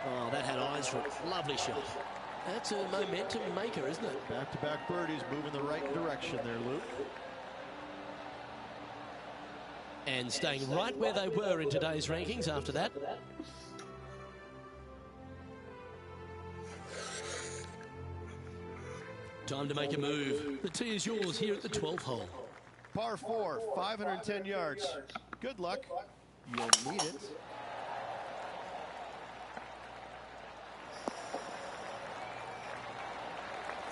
Oh, that had eyes for it. Lovely shot. That's a momentum maker, isn't it? Back-to-back birdies moving the right direction there, Luke. And staying right where they were in today's rankings after that. Time to make a move. The tee is yours here at the 12th hole. Par 4, 510 yards. Good luck. You'll need it.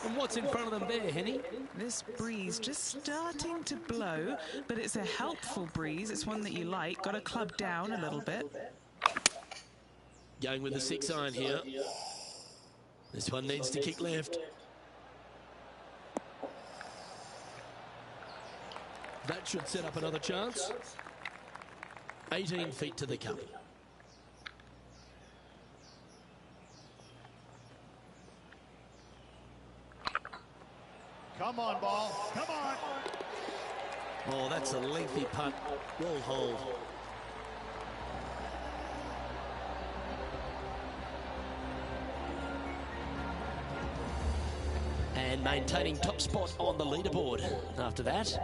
And what's in front of them there, Henny? This breeze just starting to blow, but it's a helpful breeze. It's one that you like. Got to club down a little bit. Going with the 6-iron here. This one needs to kick left. That should set up another chance. 18 feet to the cup. Come on, ball. Come on. Oh, that's a lengthy putt. Well hold. And maintaining top spot on the leaderboard after that.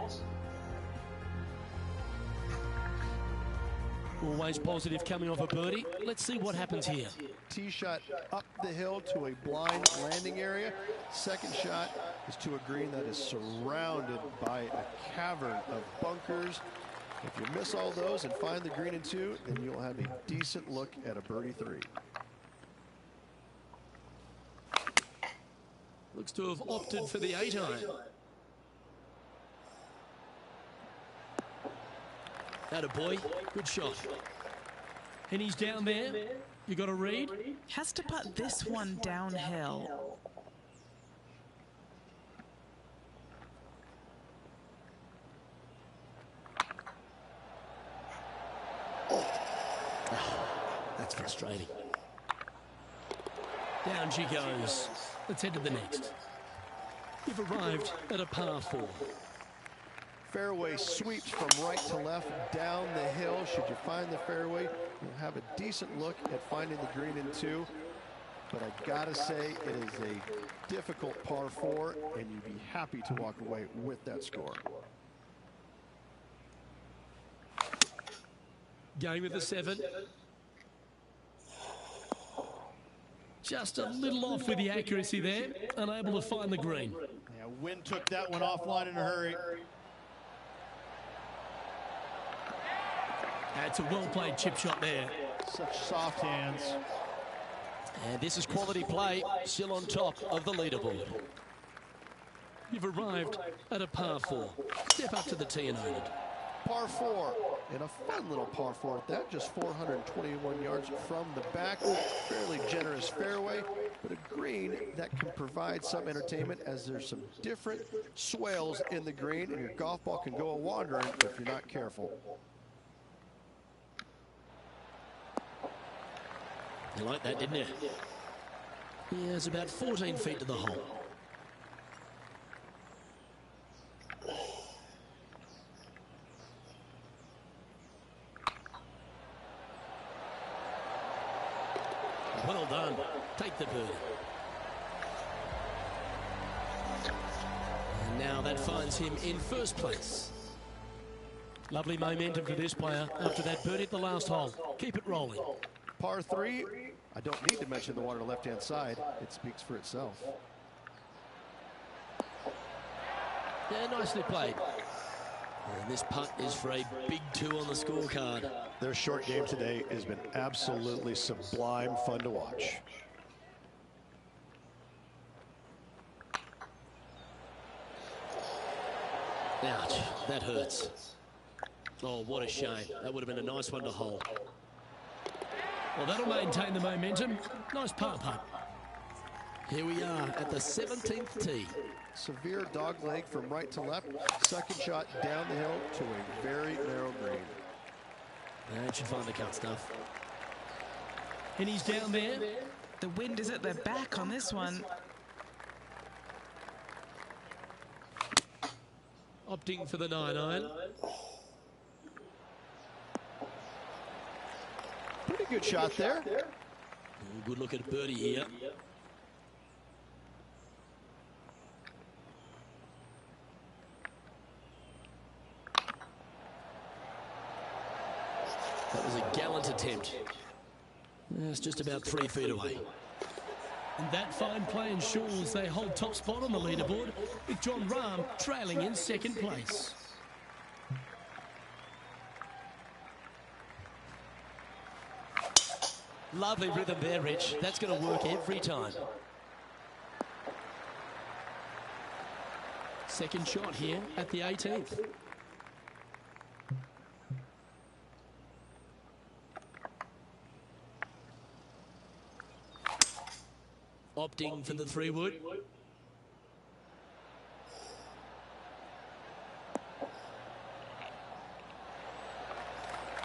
Always positive coming off a birdie. Let's see what happens here. Tee shot up the hill to a blind landing area. Second shot is to a green that is surrounded by a cavern of bunkers. If you miss all those and find the green in 2, then you'll have a decent look at a birdie 3. Looks to have opted for the 8-iron. Atta boy, good shot. And he's down there. You got to read. Has to put this one downhill. That's frustrating. Down she goes. Let's head to the next. You've arrived at a par 4. Fairway sweeps from right to left down the hill. Should you find the fairway, you'll have a decent look at finding the green in 2. But I gotta say, it is a difficult par 4, and you'd be happy to walk away with that score. Going with the 7. Just a little off with the accuracy there. Unable to find the green. Yeah, wind took that one offline in a hurry. That's a well-played chip shot there. Such soft hands. And this is quality play, still on top of the leaderboard. You've arrived at a par 4. Step up to the tee and own it. Par 4, and a fun little par 4 at that, just 421 yards from the back. Fairly generous fairway, but a green that can provide some entertainment as there's some different swales in the green, and your golf ball can go a-wandering if you're not careful. You like that, didn't you? Yeah, it's about 14 feet to the hole. Well done. Take the birdie. And now that finds him in first place. Lovely momentum for this player after that birdie at the last hole. Keep it rolling. Par 3, I don't need to mention the one on the left-hand side. It speaks for itself. Yeah, nicely played. And this putt is for a big 2 on the scorecard. Their short game today has been absolutely sublime fun to watch. Ouch, that hurts. Oh, what a shame. That would have been a nice one to hold. Well, that'll maintain the momentum. Nice par putt. Here we are at the 17th tee. Severe dog leg from right to left. Second shot down the hill to a very narrow green. That should find the cut stuff. And he's down there. The wind is at their back on this one. Opting for the 9-iron. Pretty good shot there. Good look at birdie here. That was a gallant attempt. It's just about 3 feet away. And that fine play ensures they hold top spot on the leaderboard, with Jon Rahm trailing in second place. Lovely rhythm there, Rich. That's going to work every time. Second shot here at the 18th. Opting for the 3-wood.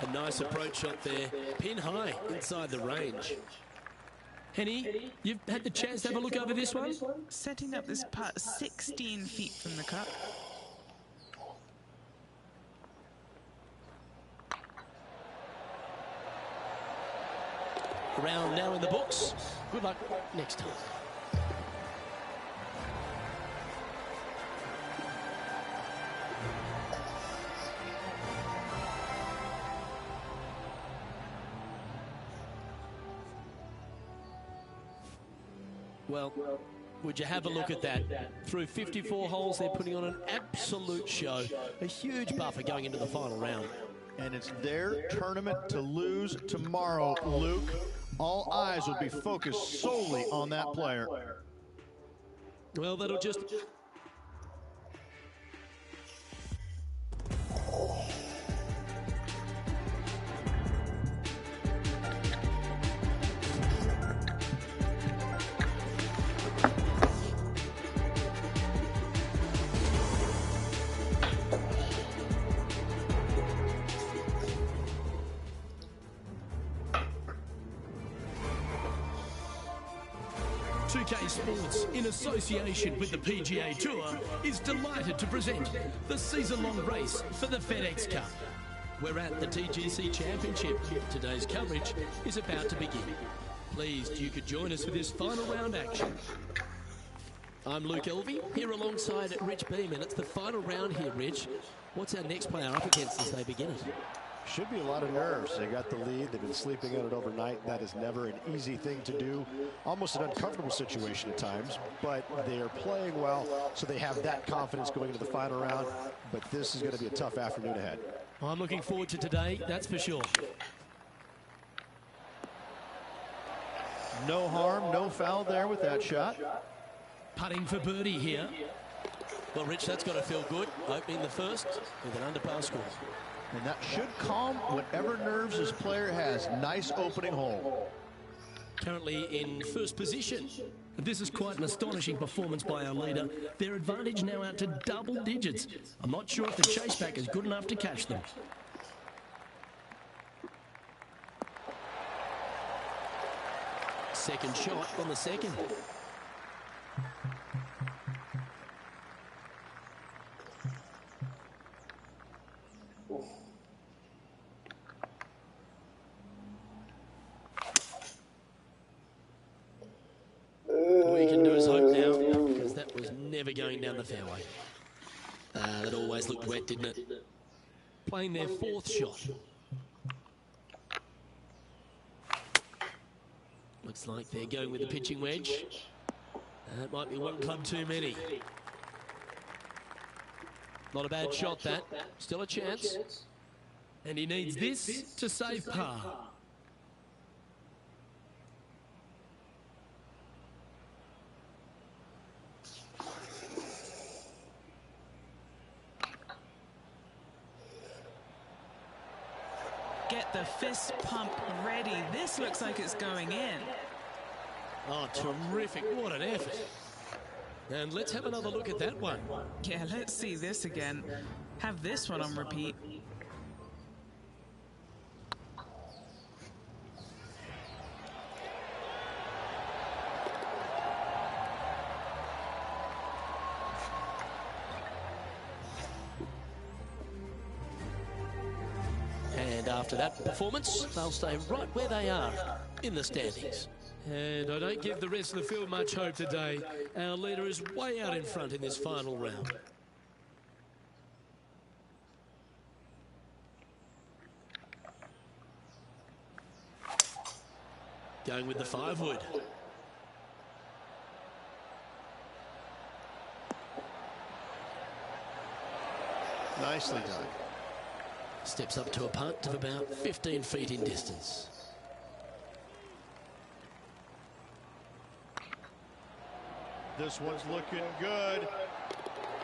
A nice approach shot there. Pin high inside the range. Henny, you've had the chance to have a look over this one? Setting up this putt 16 feet from the cup. Round now in the books. Good luck next time. Well, would you have a look at that? Through 54 holes, they're putting on an absolute show. A huge buffer going into the final round. And it's their tournament to lose tomorrow, Luke. All eyes will be focused solely on that player. Well, that'll just... Sports, in association with the PGA Tour, is delighted to present the season-long race for the FedEx Cup. We're at the TGC Championship. Today's coverage is about to begin. Pleased you could join us for this final round action. I'm Luke Elvey, here alongside Rich Beeman. It's the final round here, Rich. What's our next player up against as they begin it? Should be a lot of nerves. They got the lead. They've been sleeping on it overnight. That is never an easy thing to do. Almost an uncomfortable situation at times, but they are playing well, so they have that confidence going into the final round. But this is going to be a tough afternoon ahead. I'm looking forward to today, that's for sure. No harm, no foul there with that shot. Putting for birdie here. Well, Rich, that's got to feel good. Opening the first with an underpar score. And that should calm whatever nerves this player has. Nice opening hole. Currently in first position. This is quite an astonishing performance by our leader. Their advantage now out to double digits. I'm not sure if the chase back is good enough to catch them. Second shot on the second. All you can do is hope now, because that was never going down the fairway. That always looked wet, didn't it? Playing their fourth shot. Looks like they're going with the pitching wedge. That might be one club too many. Not a bad shot, that. Still a chance. And he needs this to save par. Get the fist pump ready. This looks like it's going in. Oh, terrific. What an effort. And let's have another look at that one. Yeah, let's see this again. Have this one on repeat. And after that performance, they'll stay right where they are in the standings. And I don't give the rest of the field much hope today. Our leader is way out in front in this final round. Going with the 5-wood. Nicely done. Steps up to a putt of about 15 feet in distance. This one's looking good.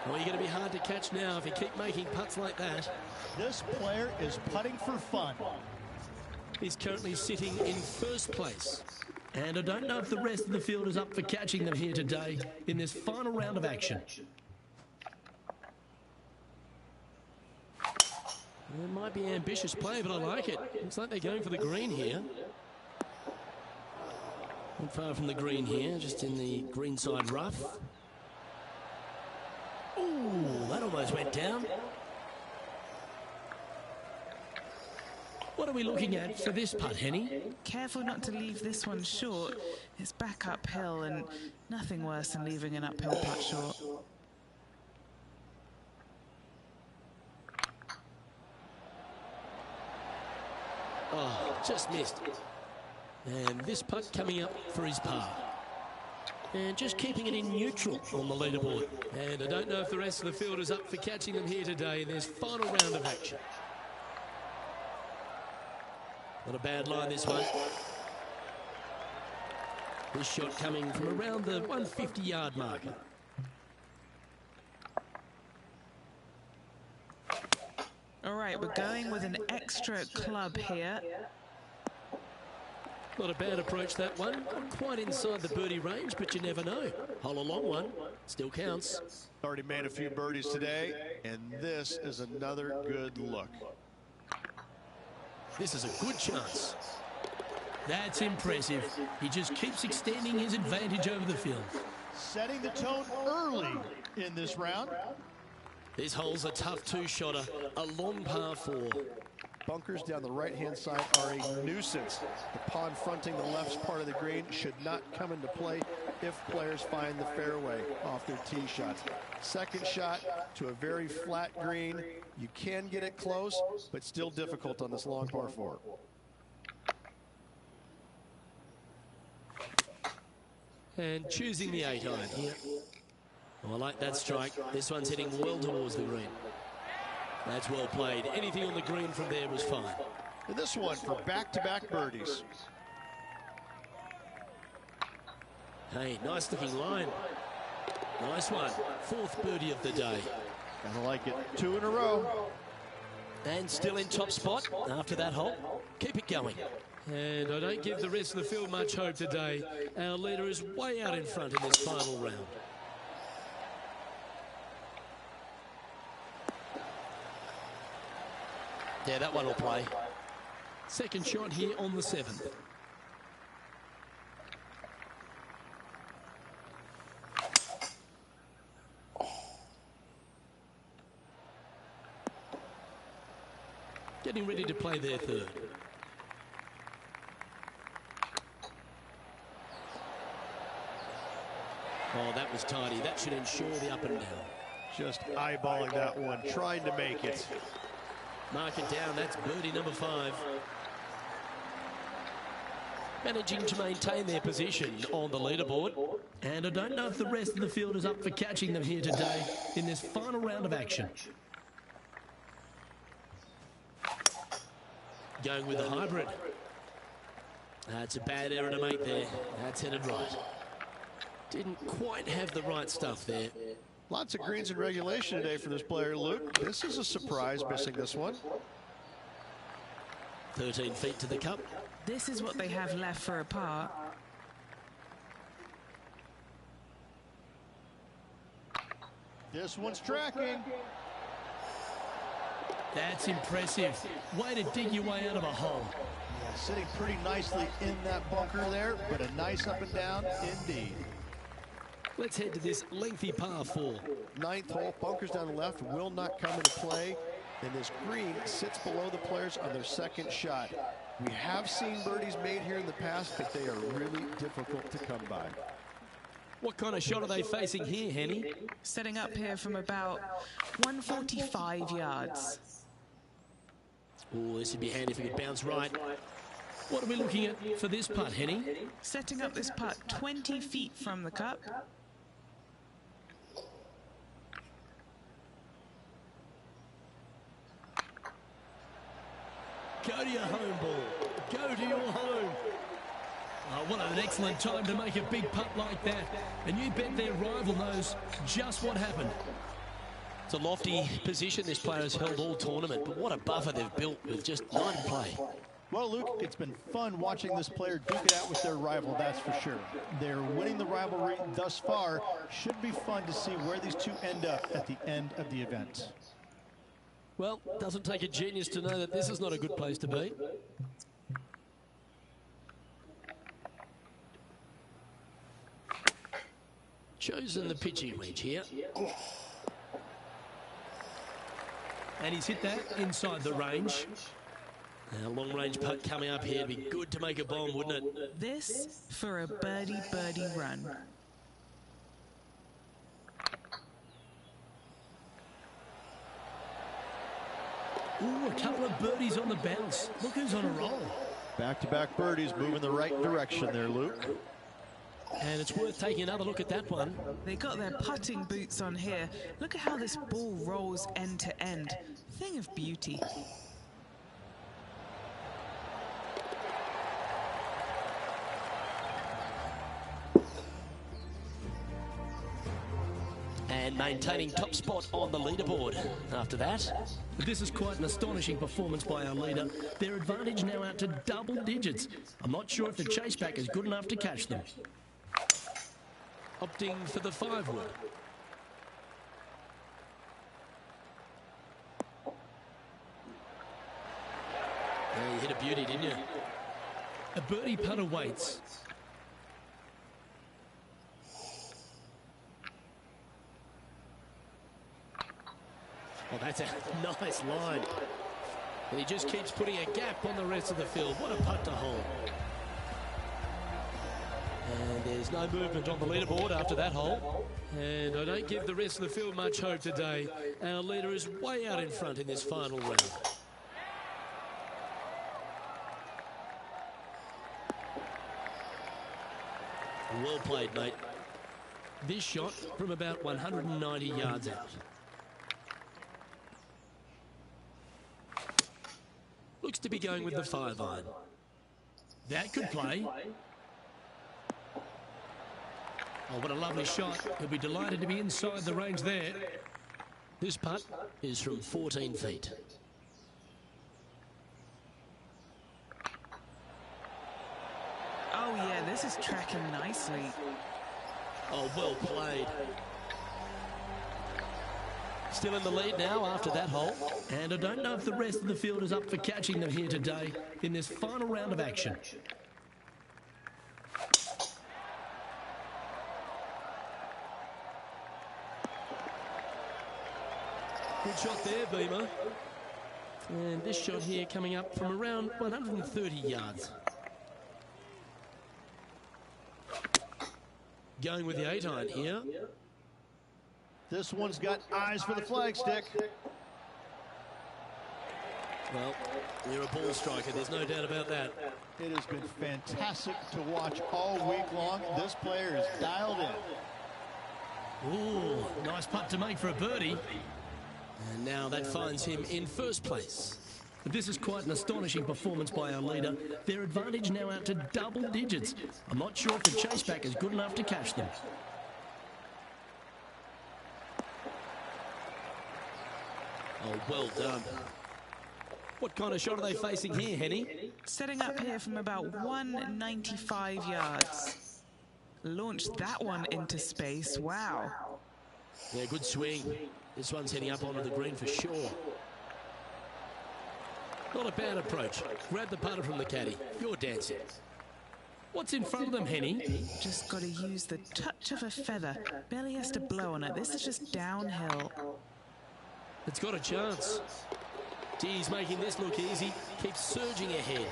Well, you're going to be hard to catch now if you keep making putts like that. This player is putting for fun. He's currently sitting in first place. And I don't know if the rest of the field is up for catching them here today in this final round of action. It might be an ambitious play, but I like it. Looks like they're going for the green here. Not far from the green here, just in the greenside rough. Ooh, that almost went down. What are we looking at for this putt, Henny? Careful not to leave this one short. It's back uphill, and nothing worse than leaving an uphill putt short. Oh, just missed. And this putt coming up for his par. and just keeping it in neutral on the leaderboard. And I don't know if the rest of the field is up for catching them here today in this final round of action. Not a bad line, this one. This shot coming from around the 150-yard marker. All right, we're going with an extra club here. Not a bad approach, that one. Not quite inside the birdie range, but you never know. Hole a long one. Still counts. Already made a few birdies today, and this is another good look. This is a good chance. That's impressive. He just keeps extending his advantage over the field. Setting the tone early in this round. This hole's a tough two-shotter, a long par 4. Bunkers down the right-hand side are a nuisance. The pond fronting the left part of the green should not come into play if players find the fairway off their tee shots. Second shot to a very flat green. You can get it close, but still difficult on this long par 4. And choosing the 8-iron here. Oh, I like that strike. This one's heading well towards the green. That's well played. Anything on the green from there was fine. And this one for back-to-back birdies. Hey, nice looking line. Nice one. 4th birdie of the day. I like it. 2 in a row. And still in top spot after that hole. Keep it going. And I don't give the rest of the field much hope today. Our leader is way out in front in this final round. Yeah, that one will play. Second shot here on the 7th. Getting ready to play their 3rd. Oh, that was tidy. That should ensure the up and down. Just eyeballing that one, trying to make it. Mark it down. That's birdie number 5. Managing to maintain their position on the leaderboard. And I don't know if the rest of the field is up for catching them here today in this final round of action. Going with the hybrid. That's a bad error to make there. That's headed right. Didn't quite have the right stuff there. Lots of greens in regulation today for this player, Luke. This is a surprise, missing this one. 13 feet to the cup. This is what they have left for a par. This one's tracking. That's impressive. Way to dig your way out of a hole. Yeah, sitting pretty nicely in that bunker there, but a nice up and down indeed. Let's head to this lengthy par 4. 9th hole, bunkers down the left will not come into play, and this green sits below the players on their 2nd shot. We have seen birdies made here in the past, but they are really difficult to come by. What kind of shot are they facing here, Henny? Setting up here from about 145 yards. Oh, this would be handy if we could bounce right. What are we looking at for this putt, Henny? Setting up this putt 20 feet from the cup. Go to your home ball. Go to your home. Oh, what an excellent time to make a big putt like that. And you bet their rival knows just what happened. It's a lofty position this player has held all tournament, but what a buffer they've built with just 9 in play. Well, Luke, it's been fun watching this player duke it out with their rival, that's for sure. They're winning the rivalry thus far. Should be fun to see where these two end up at the end of the event. Well, doesn't take a genius to know that this is not a good place to be. Chosen the pitching wedge here. And he's hit that inside the range. A long-range putt coming up here. It'd be good to make a bomb, wouldn't it? This for a birdie run. Ooh, a couple of birdies on the bounce. Look who's on a roll. Back-to-back birdies moving the right direction there, Luke. And it's worth taking another look at that one. They got their putting boots on here. Look at how this ball rolls end to end. Thing of beauty. And maintaining top spot on the leaderboard after that. This is quite an astonishing performance by our leader. Their advantage now out to double digits. I'm not sure if the chase back is good enough to catch them. Opting for the 5-wood. Yeah, you hit a beauty, didn't you? A birdie putt awaits. Oh, that's a nice line. And he just keeps putting a gap on the rest of the field. What a putt to hole. And there's no movement on the leaderboard after that hole. And I don't give the rest of the field much hope today. Our leader is way out in front in this final round. Well played, mate. This shot from about 190 yards out. Looks to be going with the 5-iron. That could play. Oh, what a lovely shot. He'll be delighted to be inside the range there. This putt is from 14 feet. Oh yeah, this is tracking nicely. Oh, well played. Still in the lead now after that hole. And I don't know if the rest of the field is up for catching them here today in this final round of action. Good shot there, Beamer. And this shot here coming up from around 130 yards. Going with the 8-iron here. This one's got eyes for the flagstick. Well, you're a ball striker, there's no doubt about that. It has been fantastic to watch all week long. This player is dialed in. Ooh, nice putt to make for a birdie. And now that finds him in first place. But this is quite an astonishing performance by our leader. Their advantage now out to double digits. I'm not sure if the chase back is good enough to catch them. Oh, well done. What kind of shot are they facing here, Henny? Setting up here from about 195 yards. Launched that one into space. Wow. Yeah, good swing. This one's heading up onto the green for sure. Not a bad approach. Grab the putter from the caddy. You're dancing. What's in front of them, Henny? Just got to use the touch of a feather. Barely has to blow on it. This is just downhill. It's got a chance. He's making this look easy. Keeps surging ahead.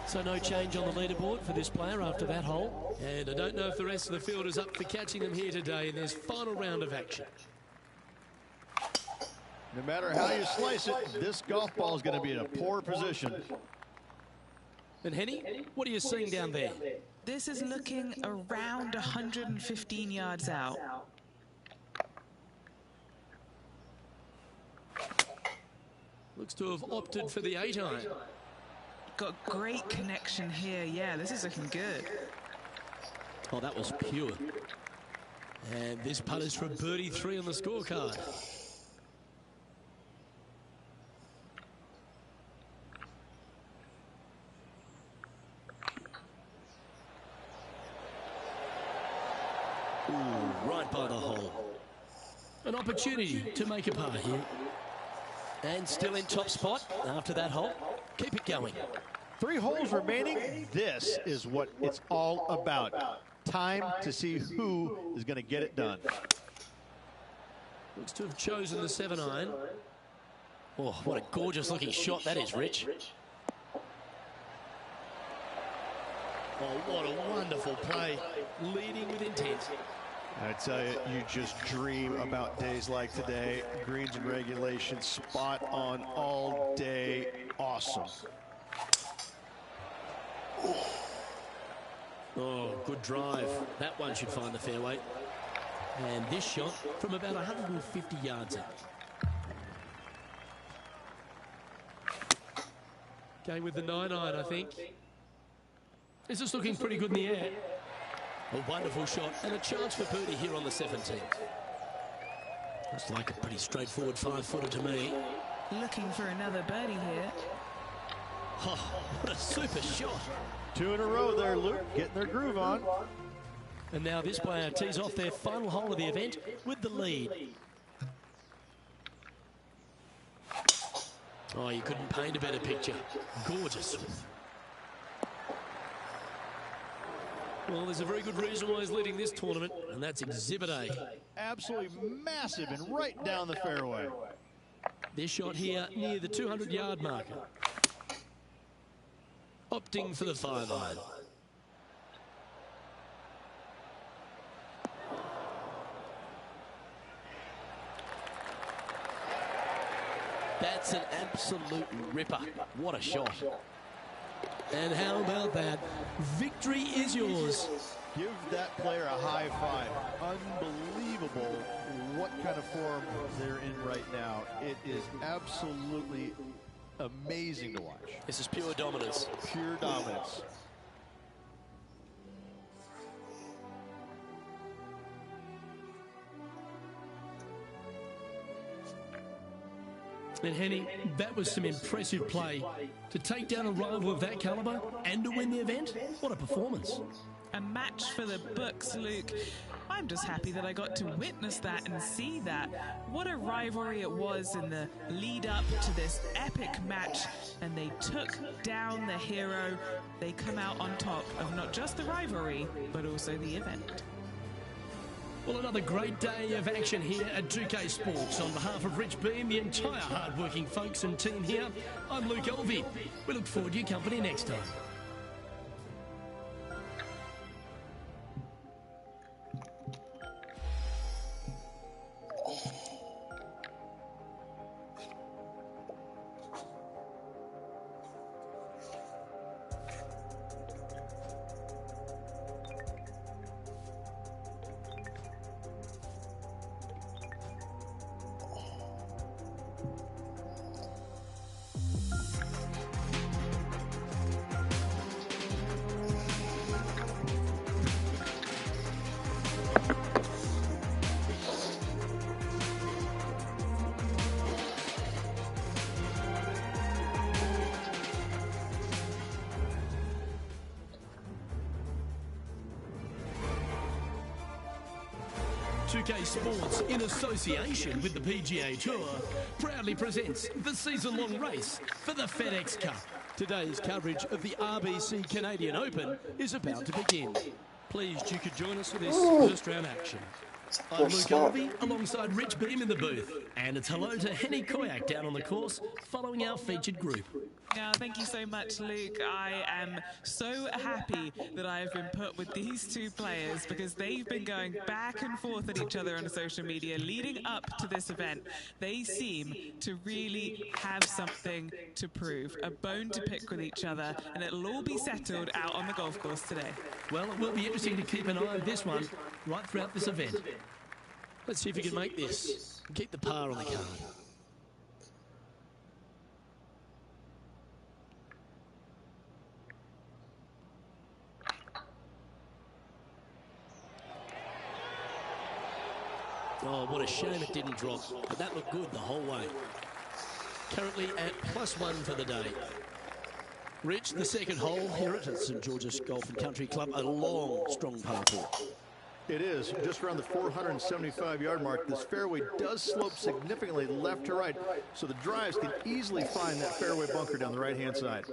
So no change on the leaderboard for this player after that hole. And I don't know if the rest of the field is up for catching them here today in this final round of action. No matter how you slice it, this golf ball is going to be in a poor position. And Henny, what are you seeing down there? This is looking around 115 yards out. Looks to have opted for the 8-iron. Got great connection here. Yeah, this is looking good. Oh, that was pure. And this putt is for birdie 3 on the scorecard. Ooh, right by the hole. An opportunity to make a par here. And still in top spot after that hole. Keep it going. 3 holes remaining. This is what it's all about. Time to see who is going to get it done. Looks to have chosen the 7-iron. Oh, what a gorgeous looking shot that is, Rich. Oh, what a wonderful play. Leading with intent. I tell you, you just dream about days like today. Greens and regulation, spot on all day. Awesome. Oh, good drive. That one should find the fairway. And this shot from about 150 yards out. Going with the 9-iron, I think. This is looking pretty good in the air. A wonderful shot and a chance for birdie here on the 17th. Looks like a pretty straightforward 5-footer to me. Looking for another birdie here. Oh, what a super shot. 2 in a row there, Luke, getting their groove on. And now this player tees off their final hole of the event with the lead. Oh, you couldn't paint a better picture. Gorgeous. Well, there's a very good reason why he's leading this tournament, and that's Exhibit A. Absolutely massive and right down the fairway. This shot here near the 200-yard marker. Opting for the 5-iron. That's an absolute ripper. What a shot. And how about that? Victory is yours. Give that player a high five. Unbelievable what kind of form they're in right now. It is absolutely amazing to watch. This is pure dominance. Pure dominance. And Henny, that was some impressive play. To take down a rival of that calibre and to win the event, what a performance. A match for the books, Luke. I'm just happy that I got to witness that and see that. What a rivalry it was in the lead up to this epic match, and they took down the hero. They come out on top of not just the rivalry, but also the event. Well, another great day of action here at 2K Sports. On behalf of Rich Beam, the entire hard-working folks and team here, I'm Luke Elvey. We look forward to your company next time. Sports, in association with the PGA Tour, proudly presents the season-long race for the FedEx Cup. Today's coverage of the RBC Canadian Open is about to begin. Pleased you could join us for this first round action. I'm Luke Elvey, alongside Rich Beam in the booth. And it's hello to Henny Koyak down on the course, following our featured group. Now, thank you so much, Luke. I am so happy that I have been put with these two players because they've been going back and forth at each other on social media leading up to this event. They seem to really have something to prove, a bone to pick with each other, and it'll all be settled out on the golf course today. Well, it will be interesting to keep an eye on this one right throughout this event. Let's see if we can make this and keep the par on the card. Oh, what a shame it didn't drop, but that looked good the whole way. Currently at +1 for the day. Rich, the second hole here at St George's Golf and Country Club, a long, strong par 4. It is just around the 475-yard mark. This fairway does slope significantly left to right, so the drives can easily find that fairway bunker down the right-hand side.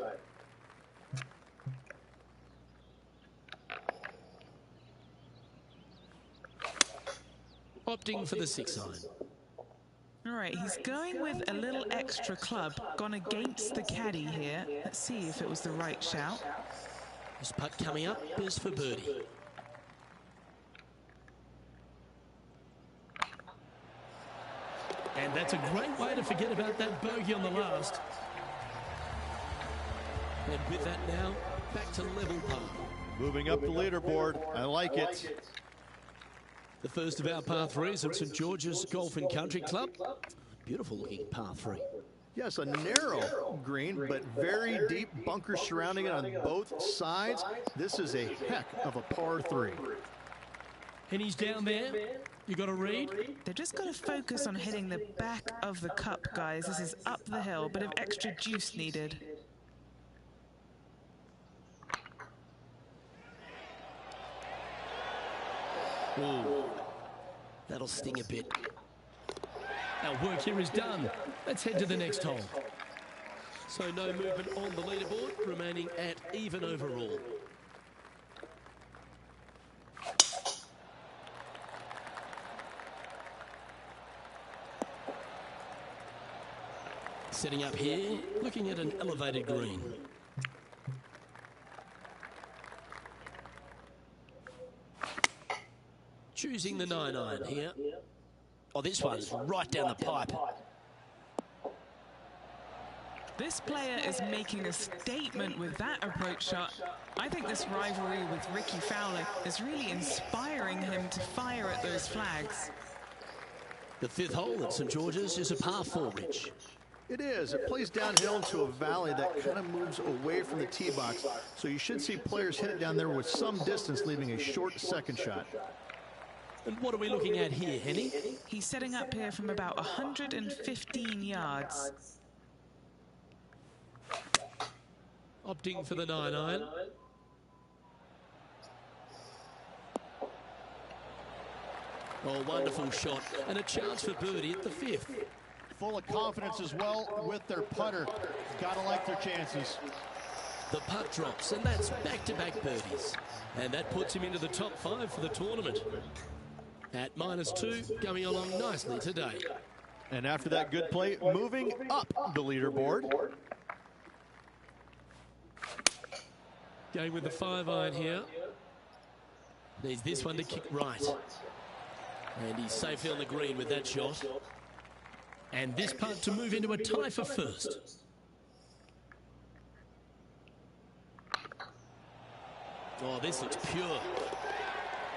Opting for the 6-iron. All right, he's going with a little extra club, gone against the caddy here. Let's see if it was the right shout. This putt coming up is for birdie. And that's a great way to forget about that bogey on the last. And with that now, back to level par. Moving up the leaderboard. I like it. The first of our par threes at St George's Golf and Country Club. Beautiful looking par three. Yes, a narrow green, but very deep bunkers surrounding it on both sides. This is a heck of a par three. And he's down there. You got to read. They've just got to focus on hitting the back of the cup, guys. This is up the hill, bit of extra juice needed. Ooh, that'll sting a bit. Our work here is done. Let's head to the next hole. So no movement on the leaderboard, remaining at even overall. Setting up here, looking at an elevated green. Choosing the 9-iron here. Oh, this one's right down the pipe. This player is making a statement with that approach shot. I think this rivalry with Rickie Fowler is really inspiring him to fire at those flags. The fifth hole at St George's is a par 4, Rich. It is. It plays downhill into a valley that kind of moves away from the tee box. So you should see players hit it down there with some distance, leaving a short second shot. And what are we looking at here, Henny? He's setting up here from about 115 yards. Opting for the 9-iron. Oh, wonderful shot. And a chance for birdie at the fifth. Full of confidence as well with their putter. Gotta like their chances. The putt drops, and that's back-to-back birdies. And that puts him into the top 5 for the tournament. At -2, going along nicely today. And after that good play, moving up the leaderboard. Going with the 5-iron here. Needs this one to kick right. And he's safely on the green with that shot. And this putt to move into a tie for first. Oh, this looks pure.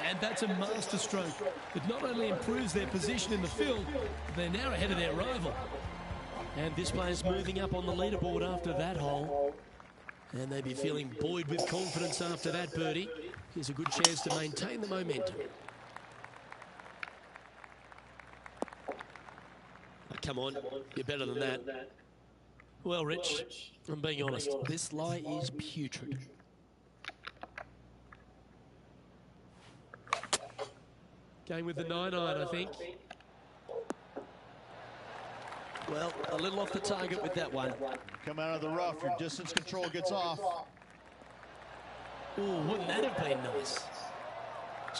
And that's a master stroke. It not only improves their position in the field, they're now ahead of their rival. And this player's moving up on the leaderboard after that hole. And they'd be feeling buoyed with confidence after that birdie. Here's a good chance to maintain the momentum. Oh, come on, you're better than that. Well, Rich, I'm being honest, this lie is putrid. Going with the 9-iron, I think. Well, a little off the target with that one. Come out of the rough, your distance control gets off. Oh, wouldn't that have been nice?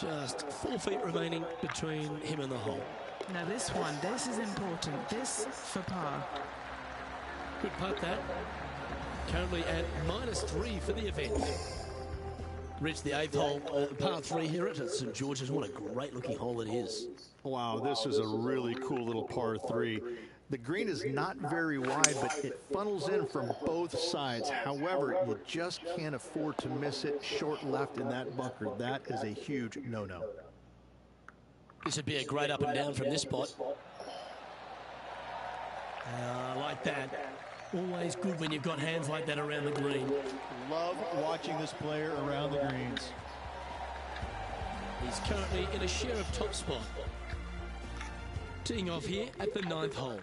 Just 4 feet remaining between him and the hole. Now this one, this is important. This for par. Good putt that. Currently at -3 for the event. Rich, the 8th hole, par 3 here at St George's. What a great looking hole it is. Wow, this is a really cool little par 3. The green is not very wide, but it funnels in from both sides. However, you just can't afford to miss it short left in that bunker. That is a huge no-no. This would be a great up and down from this spot. Like that. Always good when you've got hands like that around the green. Love watching this player around the greens. He's currently in a share of top spot. Teeing off here at the 9th hole.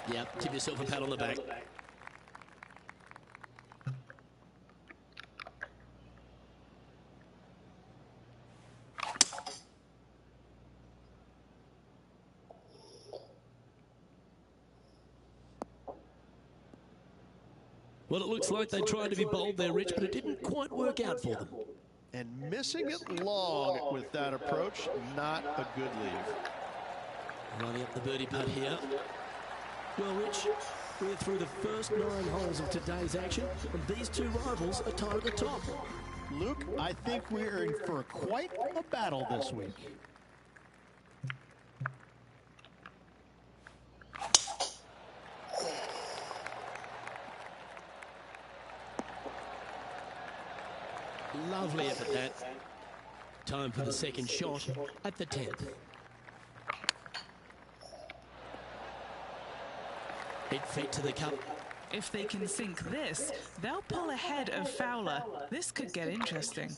Yep, give yourself a pat on the back. Well, it looks like they tried to be bold there, Rich, but it didn't quite work out for them. And missing it long with that approach, not a good leave. Lining up the birdie putt here. Well, Rich, we're through the first 9 holes of today's action, and these two rivals are tied at the top. Luke, I think we are in for quite a battle this week. Lovely effort, that. Time for the second shot at the 10th. It fed to the cup. If they can sink this, they'll pull ahead of Fowler. This could get interesting.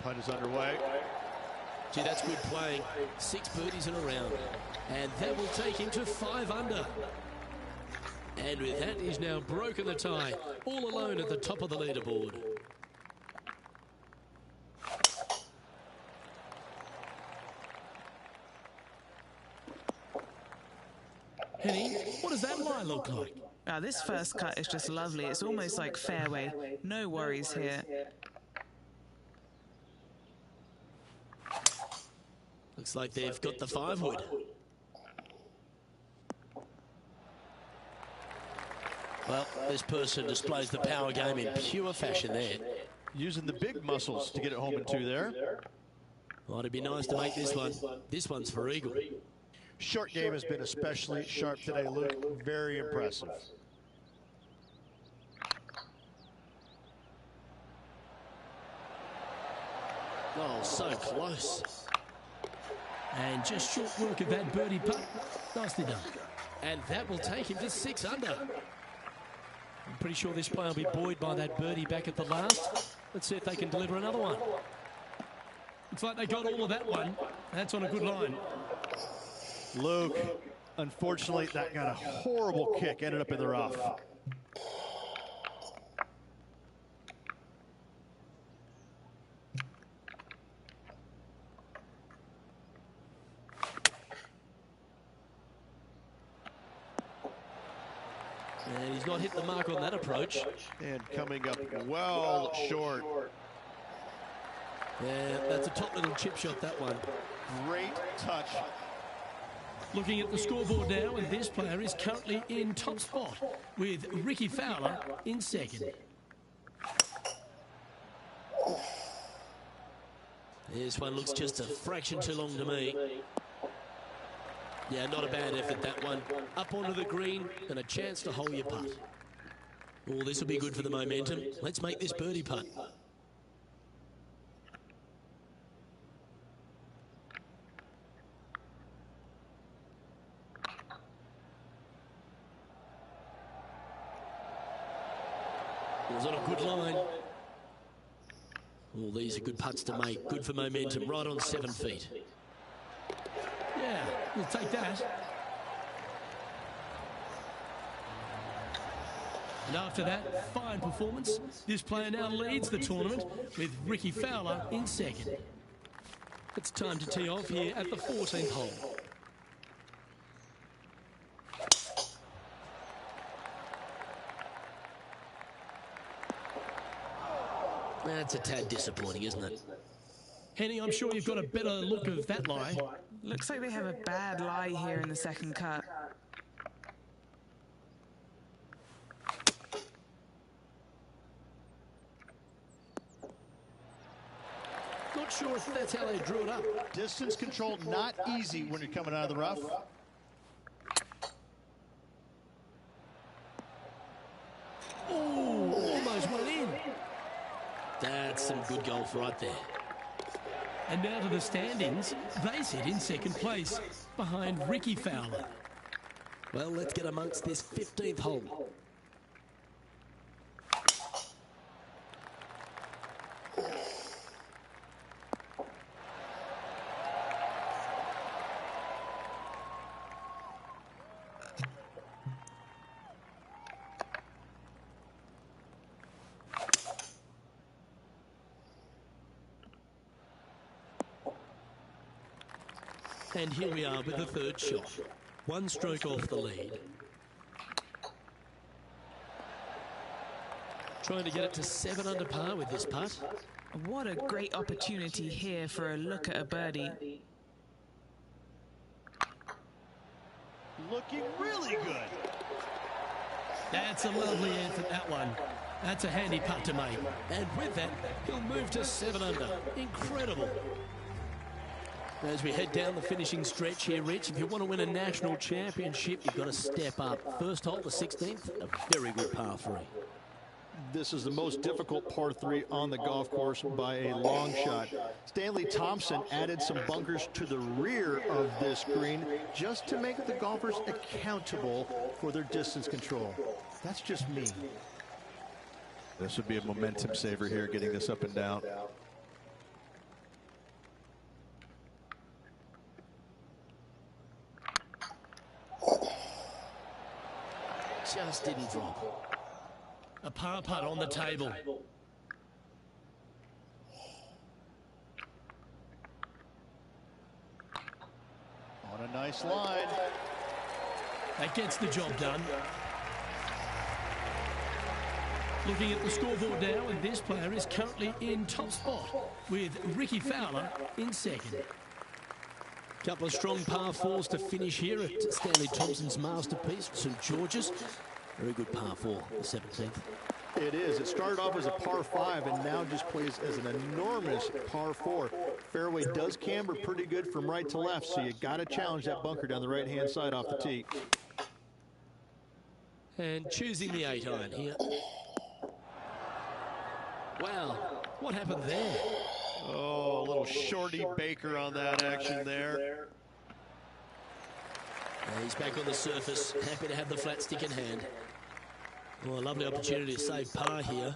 Putt is underway. Gee, that's good playing. 6 birdies in a round. And that will take him to 5 under. And with that, he's now broken the tie, all alone at the top of the leaderboard. Henny, what does that lie look like? This first cut is just lovely. It's almost like fairway. No worries here. Looks like they've got the 5-wood. Well, this person displays the power game in pure fashion there. Using the big muscles to get it home in 2 there. Well, it'd be nice to make this one. This one's for eagle. Short game has been especially sharp today, Luke. Very impressive. Oh, so close. And just short work of that birdie putt. Nicely done. And that will take him to 6 under. I'm pretty sure this player will be buoyed by that birdie back at the last. Let's see if they can deliver another one. Looks like they got all of that one. That's on a good line. Luke, unfortunately, that got a horrible kick, ended up in the rough. And he's not hit the mark on that approach. And coming up well short. Yeah, that's a top little chip shot, that one. Great touch. Looking at the scoreboard now, and this player is currently in top spot with Ricky Fowler in second. This one looks just a fraction too long to me. Yeah, not a bad effort, that one. Up onto the green and a chance to hole your putt. Oh, this will be good for the momentum. Let's make this birdie putt. It was on a good line. All these are good putts to make. Good for momentum. Right on 7 feet. Yeah, we'll take that. And after that fine performance, this player now leads the tournament with Ricky Fowler in second. It's time to tee off here at the 14th hole. That's a tad disappointing, isn't it? Henny, I'm sure you've got a better look of that lie. Looks like they have a bad lie here in the second cut. Not sure if that's how they drew it up. Distance control not easy when you're coming out of the rough. Oh, almost went in. That's some good golf right there. And now to the standings. They sit in second place behind Ricky Fowler. Well, let's get amongst this 15th hole. And here we are with the third shot. 1 stroke off the lead. Trying to get it to 7 under par with this putt. What a great opportunity here for a look at a birdie. Looking really good. That's a lovely effort, that one. That's a handy putt to make. And with that, he'll move to 7 under. Incredible. As we head down the finishing stretch here, Rich, if you want to win a national championship, you've got to step up. First hole, the 16th, a very good par 3. this is the most difficult par 3 on the golf course by a long shot. Stanley Thompson added some bunkers to the rear of this green just to make the golfers accountable for their distance control. That's just me. This would be a momentum saver here, getting this up and down. Just didn't drop. A par putt on the table. On a nice line. That gets the job done. Looking at the scoreboard now, and this player is currently in top spot with Ricky Fowler in second. Couple of strong par 4s to finish here at Stanley Thompson's masterpiece, St George's. Very good par 4, the 17th. It is. It started off as a par 5 and now just plays as an enormous par 4. Fairway does camber pretty good from right to left, so you got to challenge that bunker down the right-hand side off the tee. And choosing the 8-iron here. Wow, what happened there? Oh, a little shorty Baker on that action there. He's back on the surface, happy to have the flat stick in hand. Well, a lovely opportunity to save par here.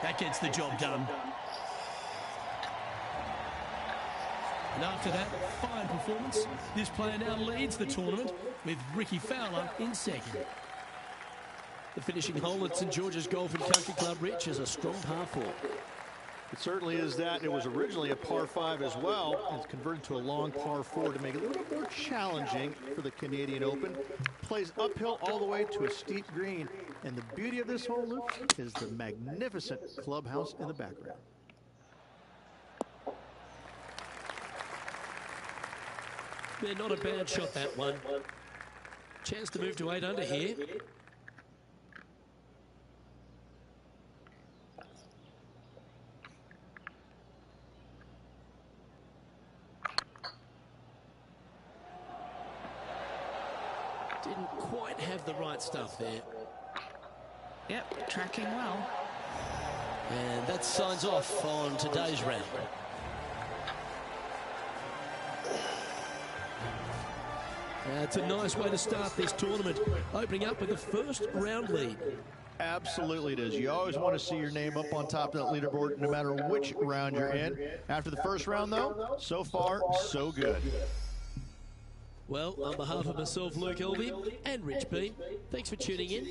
That gets the job done. And after that fine performance, this player now leads the tournament with Ricky Fowler in second. The finishing hole at St George's Golf and Country Club, Rich, is a strong par 4. It certainly is that. It was originally a par 5 as well. It's converted to a long par 4 to make it a little bit more challenging for the Canadian Open. Plays uphill all the way to a steep green. And the beauty of this hole, Luke, is the magnificent clubhouse in the background. Yeah, not a bad shot, that one. Chance to move to 8 under here. Didn't quite have the right stuff there. Yep, tracking well. And that signs off on today's round. It's a nice way to start this tournament, opening up with the first round lead. Absolutely it is. You always want to see your name up on top of that leaderboard no matter which round you're in. After the first round, though, so far, so good. Well, on behalf of myself, Luke Elvey, and Rich B, thanks for tuning in.